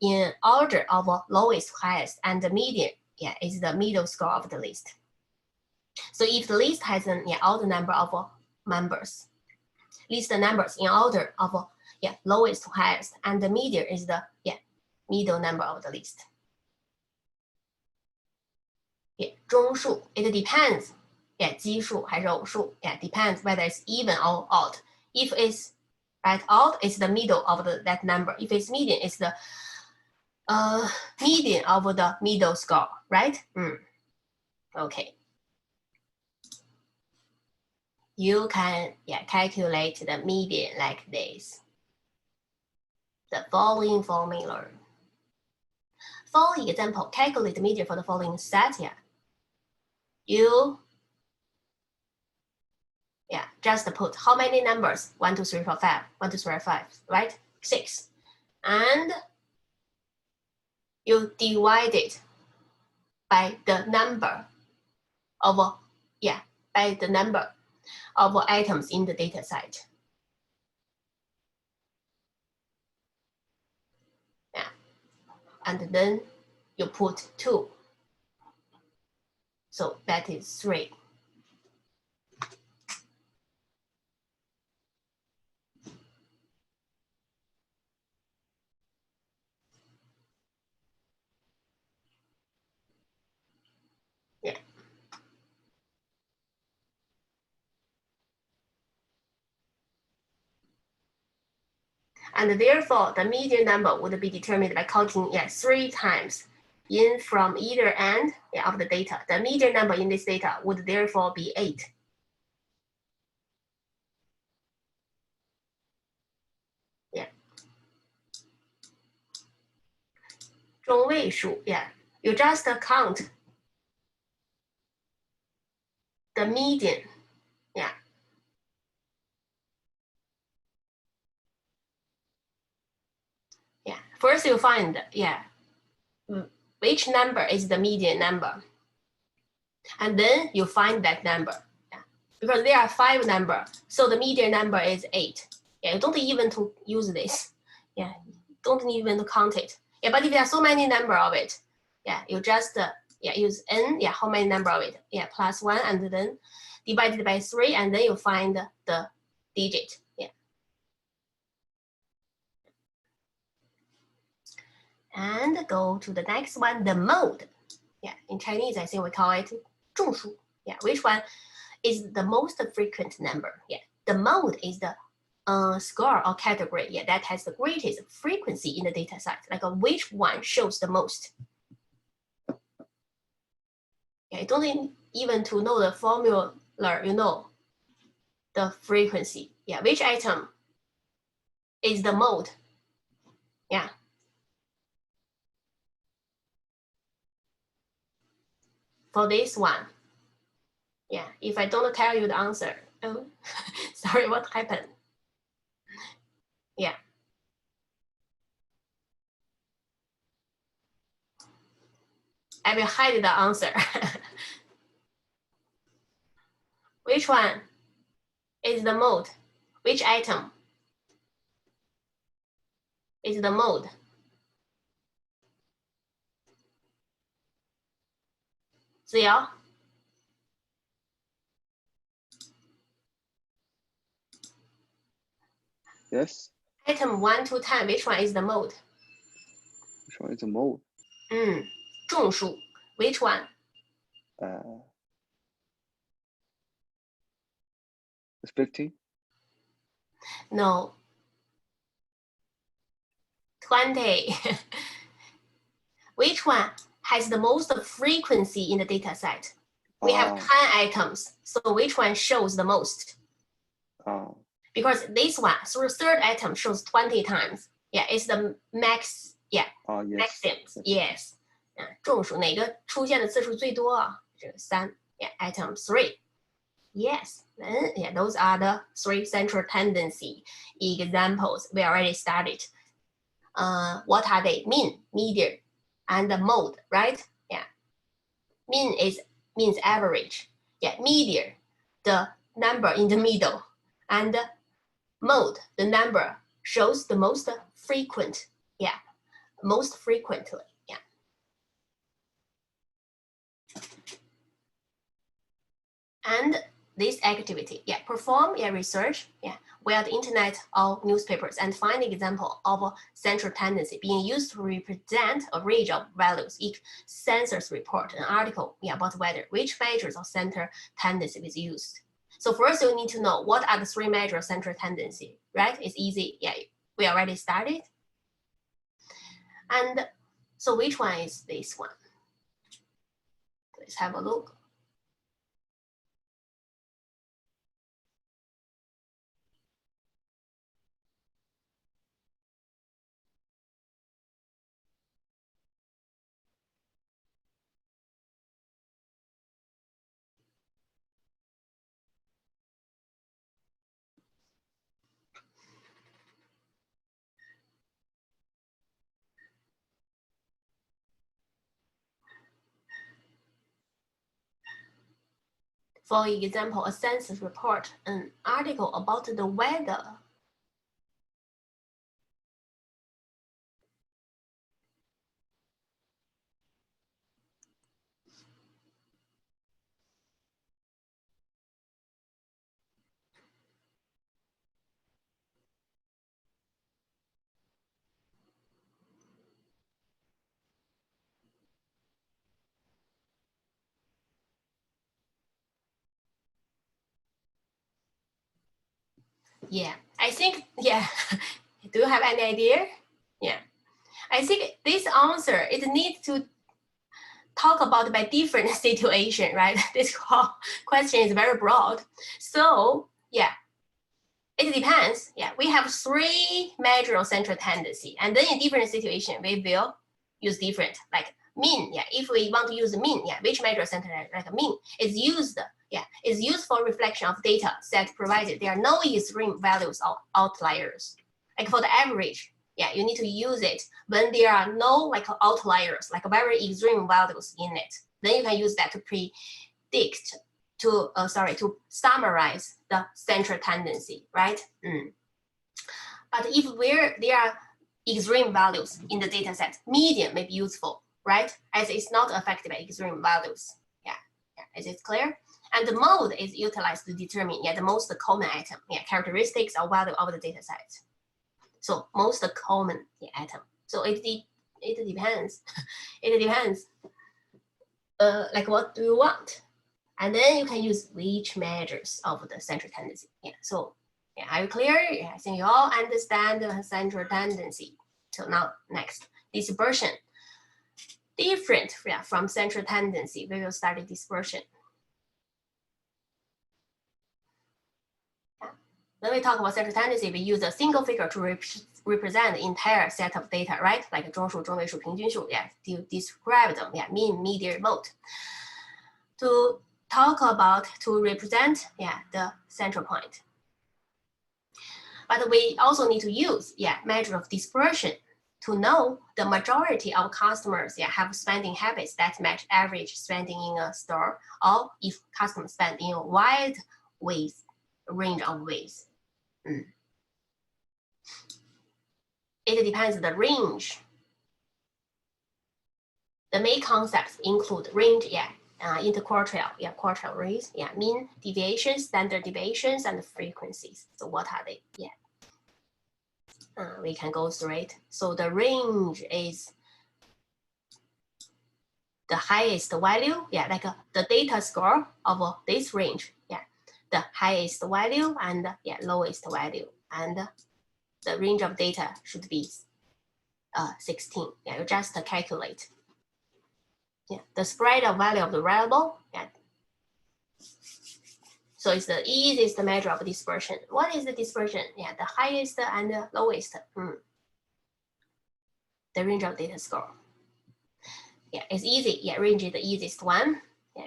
in order of lowest to highest, and the median is the middle score of the list. So if the list has an odd number of members, list the numbers in order of lowest to highest, and the median is the middle number of the list. 中数 it depends 奇数还是偶数 depends whether it's even or odd. If it's odd, it's the middle of that number. If it's median, it's the median of the middle score, right? Okay. You can calculate the median like this. The following formula. For example, calculate the median for the following set. You just put how many numbers? 1, 2, 3, 4, 5. 1, 2, 3, 4, 5, right? 6. And you divide it by the number of items in the data set. And then you put 2. So that is 3. And therefore, the median number would be determined by counting 3 times in from either end of the data. The median number in this data would therefore be 8. 中位数, yeah. You just count the median, yeah. Yeah, first you find, yeah, which number is the median number. And then you find that number, yeah. Because there are 5 numbers, so the median number is 8. Yeah, you don't even to use this. Yeah, don't even to count it. Yeah, but if there are so many number of it, yeah, you just use n, yeah, how many number of it? Yeah, plus 1, and then divided by 3, and then you find the digit. Yeah. And go to the next one, the mode. Yeah, in Chinese, I think we call it 众数. Yeah, which one is the most frequent number? Yeah, the mode is the score or category, yeah, that has the greatest frequency in the data set. Like which one shows the most? Yeah, you don't even to know the formula, you know the frequency. Yeah, which item is the mode? Yeah. For this one, yeah, if I don't tell you the answer, oh, sorry, what happened? Yeah. I will hide the answer. Which one is the mode? Which item is the mode? Ziyao? Yes. Item 1 to 10, which one is the mode? Which one is the mode? 众数. Which one? It's 15. No. 20. Which one has the most frequency in the data set? We have 10 items, so which one shows the most? Because this one, so the third item shows 20 times. Yeah, it's the max, yeah, maximum, yes. 众数哪个出现的次数最多啊？这个3, yeah, item 3. Yes, then yeah, those are the 3 central tendency examples we already studied. What are they? Mean, median, and the mode, right? Yeah. Mean means average. Yeah, median, the number in the middle, and mode, the number shows the most frequent. Yeah, most frequently. Yeah. And this activity, yeah, perform research, yeah, via the internet or newspapers and find an example of a central tendency being used to represent a range of values. Each census report an article, yeah, about whether which measures of central tendency is used. So first you need to know what are the 3 measures of central tendency, right? It's easy, yeah, we already started. And so which one is this one? Let's have a look. For example, a census report, an article about the weather. Yeah, I think, yeah. Do you have any idea? Yeah, I think this answer, it needs to talk about by different situation, right? This question is very broad. So yeah, it depends. Yeah, we have 3 measures of central tendency, and then in different situation, we will use different, like mean. Yeah, if we want to use mean, yeah, which measure center like mean is used. Yeah, is used for reflection of data set provided there are no extreme values or outliers. Like for the average, yeah, you need to use it when there are no like outliers, like very extreme values in it. Then you can use that to predict, to summarize the central tendency, right? But if there are extreme values in the data set, median may be useful, right? As it's not affected by extreme values. Yeah, is it clear? And the mode is utilized to determine the most common item, characteristics or value of the data set. So most common item. So it depends. It depends. Like what do you want? And then you can use which measures of the central tendency. So are you clear? I think you all understand the central tendency. So now next, dispersion. Different from central tendency, we will study dispersion. When we talk about central tendency, we use a single figure to represent the entire set of data, right? Like 中数、中位数、平均数, to describe them, mean, median, mode. To represent, the central point. But we also need to use, measure of dispersion to know the majority of customers, have spending habits that match average spending in a store, or if customers spend in a wide range of ways. It depends on the range. The main concepts include range, interquartile, quartile rates, mean deviations, standard deviations, and frequencies. So what are they? We can go through it. So the range is the highest value, like the data score of this range, the highest value and lowest value, and the range of data should be 16. You just calculate. The spread of value of the variable. So it's the easiest measure of dispersion. What is the dispersion? The highest and the lowest. The range of data score. It's easy. Range is the easiest one.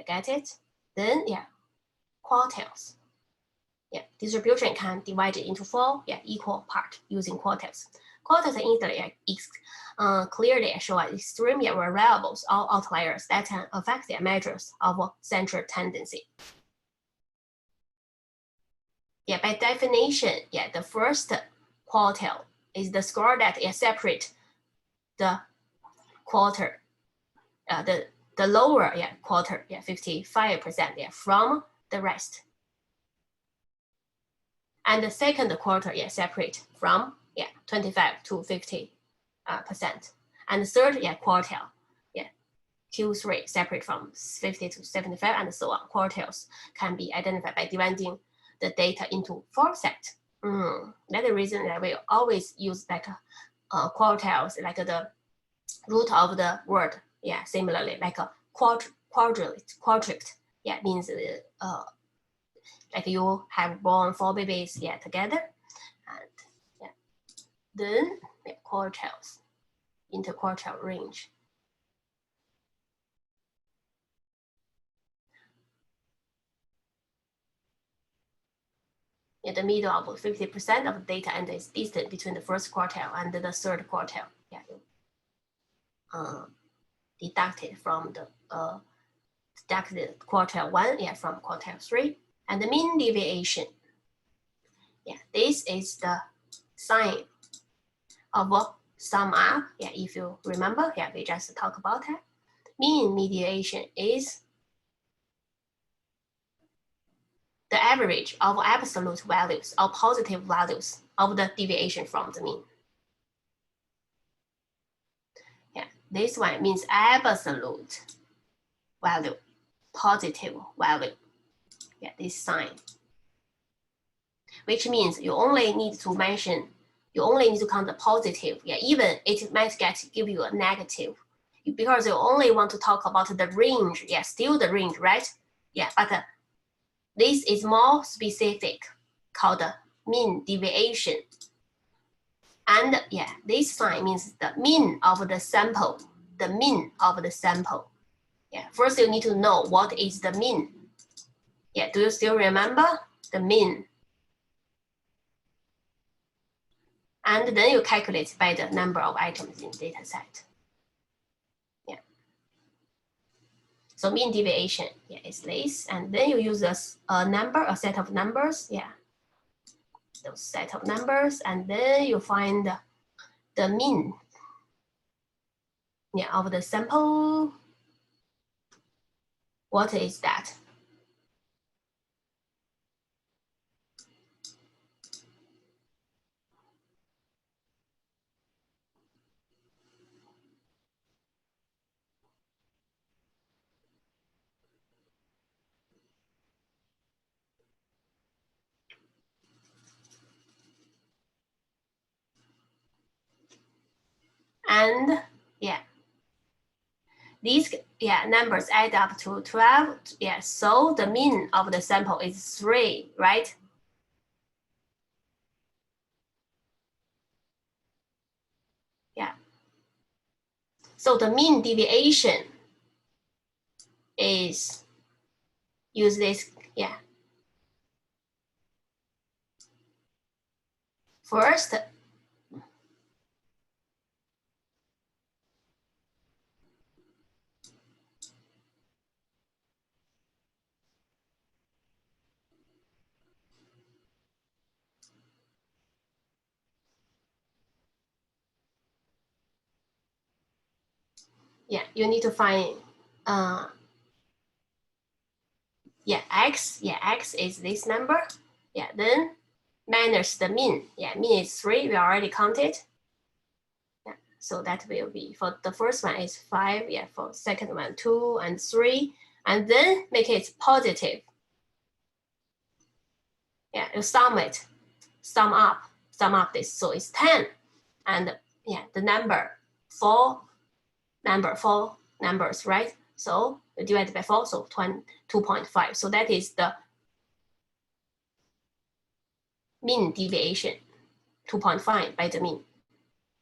Get it? Then quartiles. Distribution can divide it into 4 equal parts using quartiles. Quartiles are clearly show extreme variables or outliers that can affect the measures of central tendency. By definition, the first quartile is the score that separates the quarter, the lower quarter, 55% from the rest. And the second quarter, separate from 25 to 50%. And the third quartile, Q3 separate from 50 to 75, and so on. Quartiles can be identified by dividing the data into 4 sets. That's the reason that we always use like quartiles, like the root of the word. Similarly, like a quadrict, means like you have born 4 babies together, and then quartiles, interquartile range. The middle of 50% of the data and is distant between the first quartile and the third quartile. Deducted from the deducted quartile 1, from quartile 3. And the mean deviation. This is the sign of sum up. If you remember, we just talked about it. Mean deviation is the average of absolute values or positive values of the deviation from the mean. This one means absolute value, positive value. This sign. Which means you only need to count the positive. Even it might give you a negative, because you only want to talk about the range. Still the range, right? But this is more specific, called the mean deviation. And this sign means the mean of the sample. the mean of the sample. Yeah, first you need to know what is the mean. Yeah, do you still remember the mean? And then you calculate by the number of items in data set. Yeah. So mean deviation, yeah, is this. And then you use a number, a set of numbers, yeah. Those set of numbers, and then you find the mean, yeah, of the sample. What is that? And yeah, these numbers add up to 12. Yeah, so the mean of the sample is 3, right? Yeah. So the mean deviation is use this, yeah. First, yeah, you need to find x is this number. Yeah, then minus the mean. Yeah, mean is 3, we already counted. Yeah, so that will be, for the first one is 5, yeah, for second one 2 and 3, and then make it positive. Yeah, you sum it, sum up this, so it's 10. And yeah, the number 4 numbers, right? So you divide by 4, so 2.5. So that is the mean deviation, 2.5 by the mean.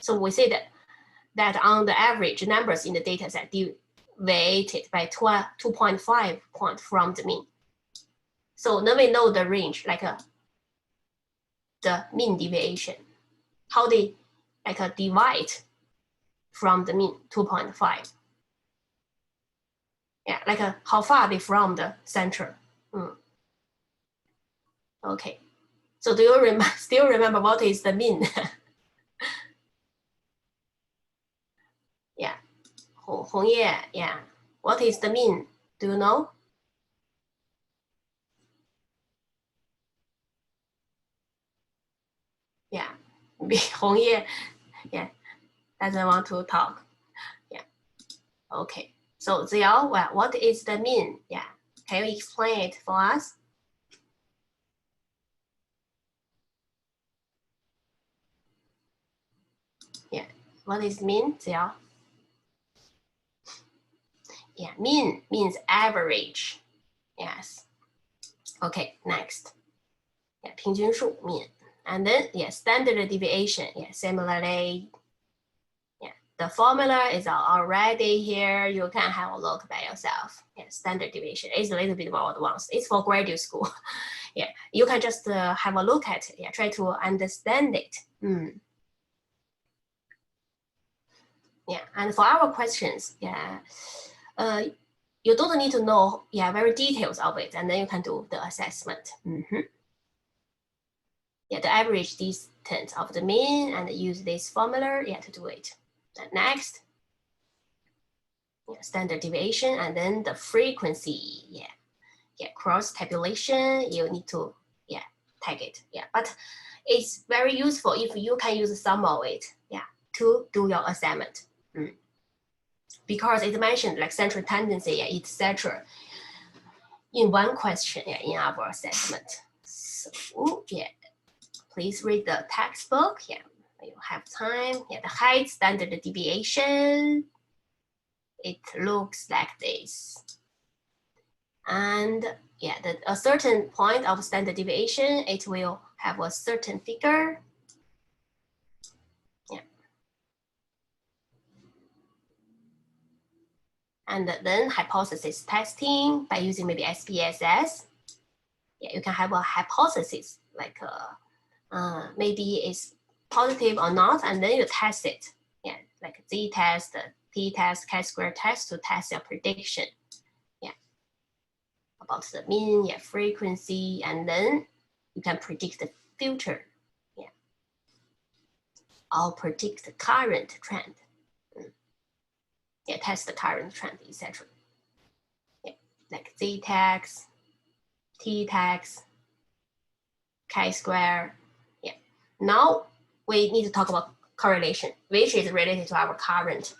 So we say that on the average, numbers in the data set deviated by 2.5 point from the mean. So now we know the range, like the mean deviation, how they divide from the mean, 2.5. Yeah, how far they from the center. Okay. So do you still remember what is the mean? Yeah. Hongye, yeah. What is the mean? Do you know? Yeah. Hongye, yeah, doesn't want to talk. Yeah. Okay. So Ziao, well, what is the mean? Yeah. Can you explain it for us? Yeah. What is mean, Ziao? Yeah, mean means average. Yes. Okay, next. Yeah, 平均数 mean. And then, yeah, standard deviation. Yeah, similarly, yeah, the formula is already here. You can have a look by yourself. Yeah, standard deviation is a little bit more advanced. It's for graduate school. Yeah, you can just have a look at it. Yeah, try to understand it. Yeah, and for our questions, yeah, you don't need to know, yeah, very details of it, and then you can do the assessment. Yeah, the average distance of the mean, and use this formula, yeah, to do it. And next, yeah, standard deviation, and then the frequency, yeah, cross tabulation, you need to, yeah, tag it, yeah. But it's very useful if you can use some of it, yeah, to do your assignment. Because it mentioned like central tendency, yeah, etc. in one question, yeah, in our assessment. So yeah, please read the textbook. Yeah, you have time. Yeah, the height standard deviation. It looks like this. And yeah, a certain point of standard deviation, it will have a certain figure. Yeah. And then hypothesis testing by using maybe SPSS. Yeah, you can have a hypothesis like maybe it's positive or not, and then you test it. Yeah, like Z-test, T-test, chi-square test to test your prediction. Yeah, about the mean, yeah, frequency, and then you can predict the future. Yeah, or predict the current trend. Yeah, test the current trend, etc. Yeah, like Z-test, T-test, chi-square. Yeah. Now we need to talk about correlation, which is related to our current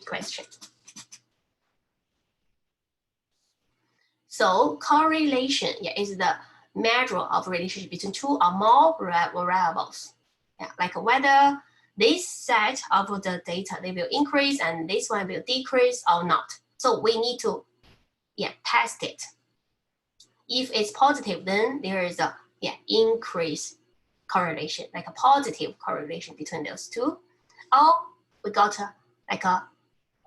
question. So correlation is the measure of relationship between two or more variables. Yeah, like whether this set of the data, they will increase and this one will decrease or not. So we need to test it. If it's positive, then there is a increase correlation, like a positive correlation between those two. Or we got like a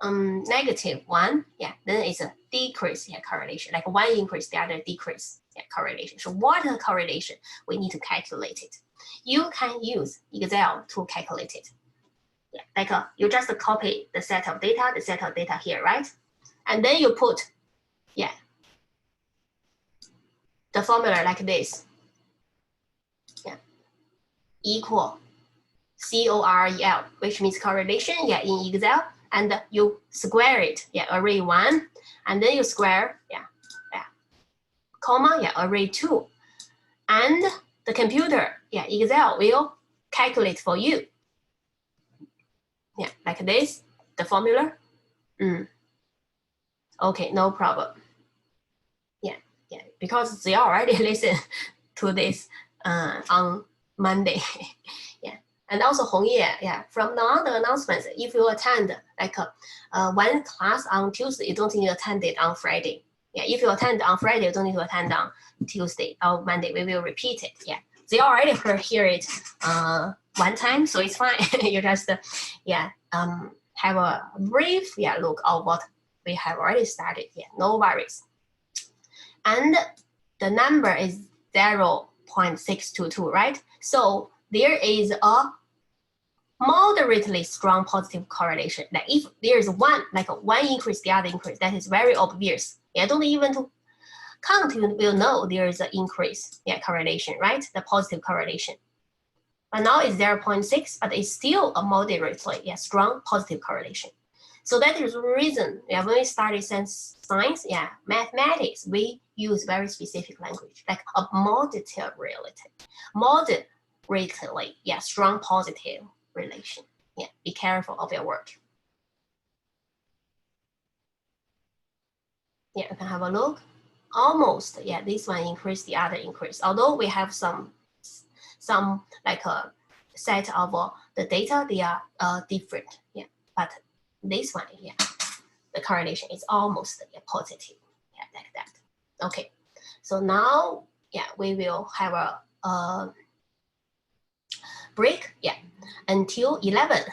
negative one, then it's a decrease correlation, like one increase, the other decrease correlation. So what is the correlation? We need to calculate it. You can use Excel to calculate it. Like you just copy the set of data here, right? And then you put the formula like this. Equal COREL, which means correlation, in Excel, and you square it, array 1, and then you square, comma, array 2, and the computer, Excel will calculate for you. Like this, the formula. Okay, no problem. Because they already listened to this on Monday. And also Hongye, from now on the announcements, if you attend like one class on Tuesday, you don't need to attend it on Friday. If you attend on Friday, you don't need to attend on Tuesday or Monday. We will repeat it. They already hear it one time, so it's fine. You just have a brief look of what we have already started. No worries. And the number is 0.622, right? So there is a moderately strong positive correlation. Like if there is one increase, the other increase, that is very obvious. Don't even to count, you will know there is an increase, correlation, right? The positive correlation. But now it's 0.6, but it's still a moderately strong positive correlation. So that is the reason when we study science, mathematics, we use very specific language, like a moderately strong positive relation. Be careful of your word. You can have a look. Almost, this one increased, the other increased. Although we have some like a set of the data, they are different. But this one, the correlation is almost positive. Like that. Okay. So now, we will have a break, until 11.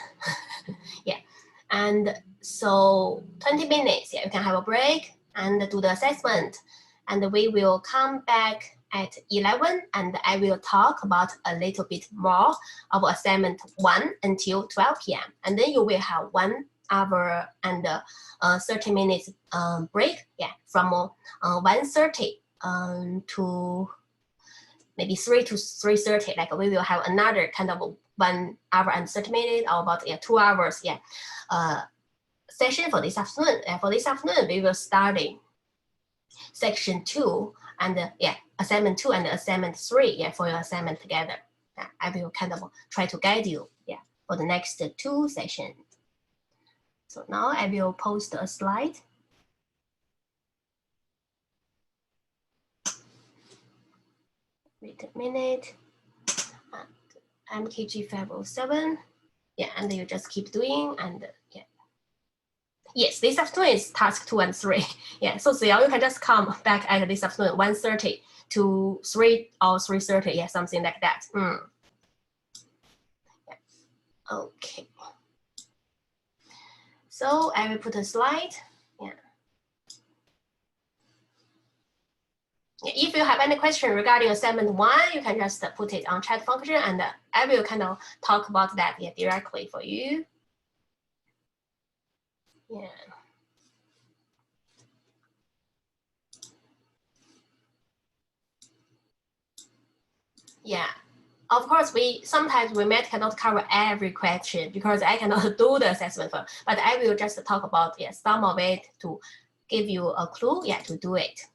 And so 20 minutes, you can have a break and do the assessment. And we will come back at 11, and I will talk about a little bit more of assignment 1 until 12 p.m. And then you will have 1 hour and 30 minutes break, from 1:30 to maybe 3 to 3:30. Like we will have another kind of 1 hour and 30 minutes, or about 2 hours, session for this afternoon. For this afternoon, we will start section 2 and assignment 2 and assignment 3, for your assignment together. I will kind of try to guide you, for the next 2 sessions. So now I will post a slide. Wait a minute. MKG 507. And you just keep doing, and yes, this afternoon is task 2 and 3. So you can just come back at this afternoon, 1:30 to 3 or 3:30, something like that. Okay. So I will put a slide. Yeah. If you have any question regarding assignment 1, you can just put it on chat function, and I will kind of talk about that directly for you. Yeah. Yeah. Of course, sometimes we might cannot cover every question because I cannot do the assessment, but I will just talk about some of it to give you a clue to do it.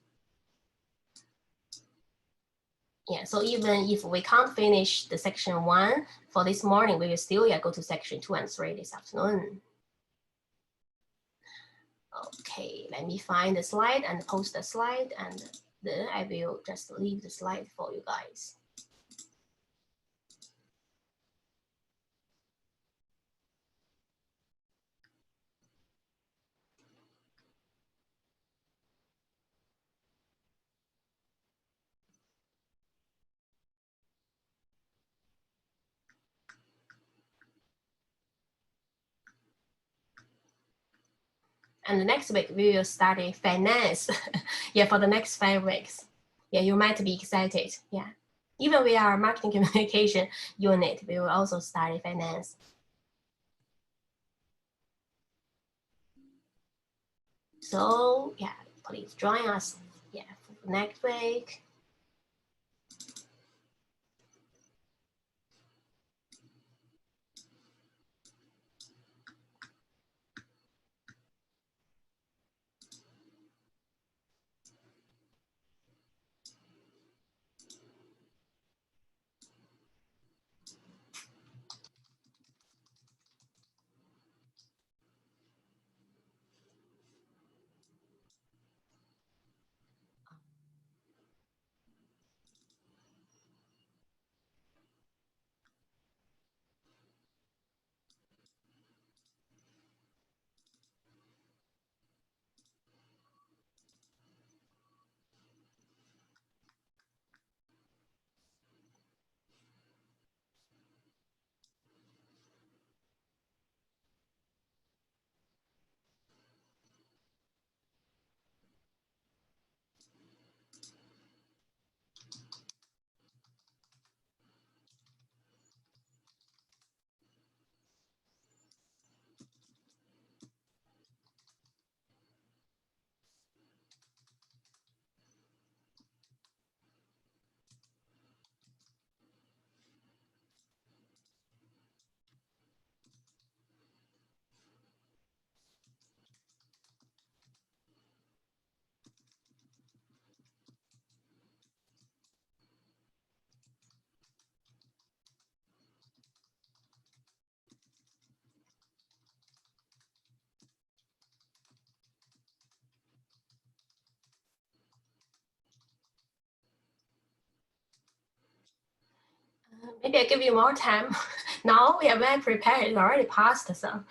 Yeah, so even if we can't finish the section 1 for this morning, we will still go to section 2 and 3 this afternoon. Okay, let me find the slide and post the slide, and then I will just leave the slide for you guys. And the next week, we will study finance. For the next 5 weeks. You might be excited. Even we are marketing communication unit, we will also study finance. So please join us for next week. Maybe I give you more time. Now we are very prepared. It's already passed some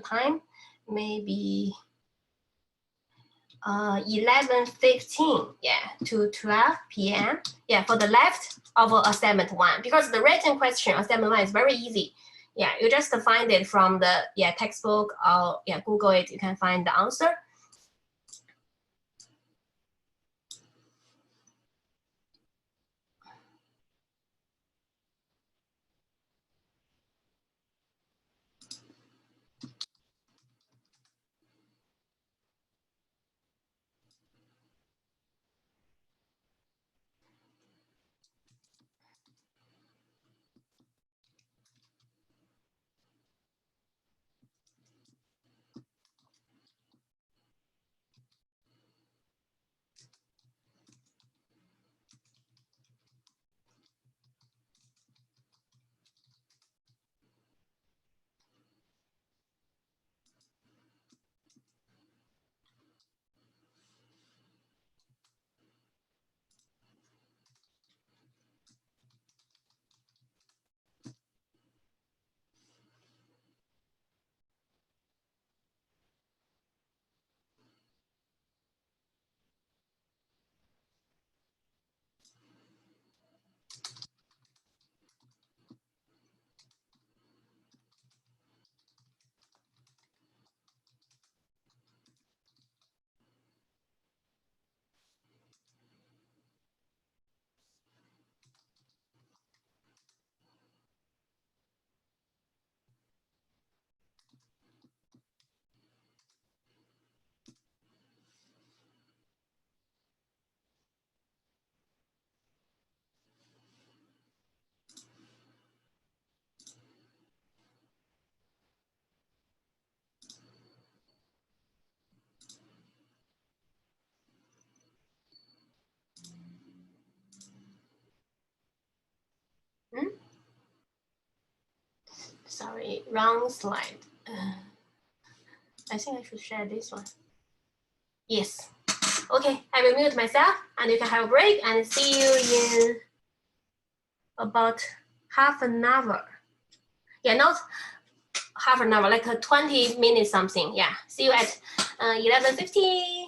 time. Maybe 11:15 to 12 p.m. For the left of assignment 1, because the written question assignment 1 is very easy. You just find it from the textbook or Google it. You can find the answer. sorry, wrong slide. I think I should share this one. Yes. Okay, I will mute myself and you can have a break and see you in about half an hour. Yeah, not half an hour, like 20 minutes something. Yeah, see you at 11:50.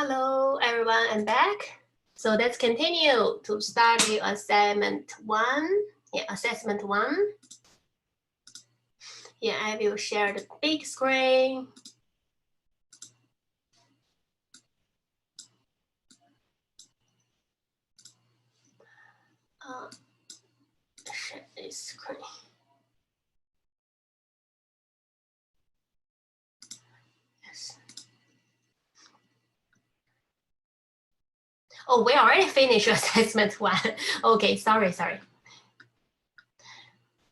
Hello, everyone, I'm back. So let's continue to study assignment 1. Yeah, assessment 1. Yeah, I will share the big screen. Share this screen. Yes. Oh, we already finished assessment 1. Okay, sorry.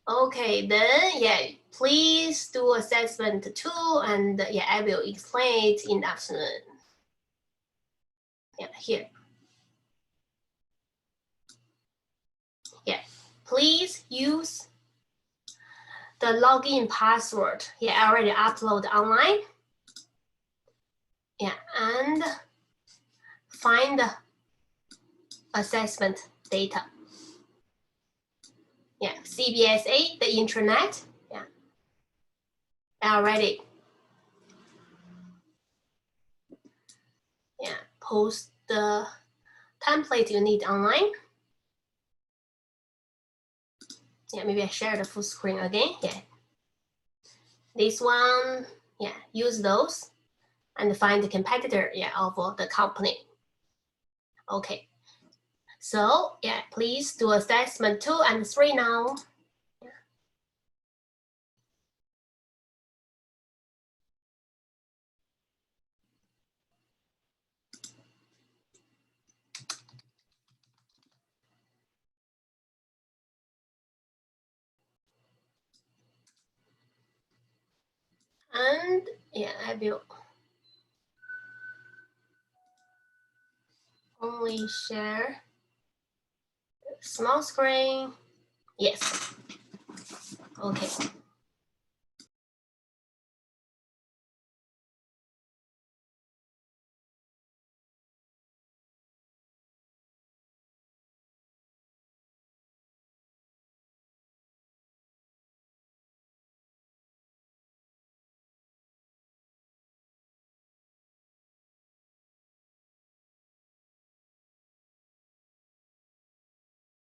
Okay, then, yeah, please do assessment 2, and yeah, I will explain it in the afternoon. Yeah, here. Yeah, please use the login password. Yeah, I already upload online. Yeah, and find the assessment data. Yeah, CBSA, the intranet. Yeah, I already post the template you need online. Yeah, maybe I share the full screen again. Yeah, this one. Yeah, use those and find the competitor. Yeah, of the company. Okay, so yeah, please do assessment 2 and 3 now. And yeah, I will only share small screen. Yes. Okay.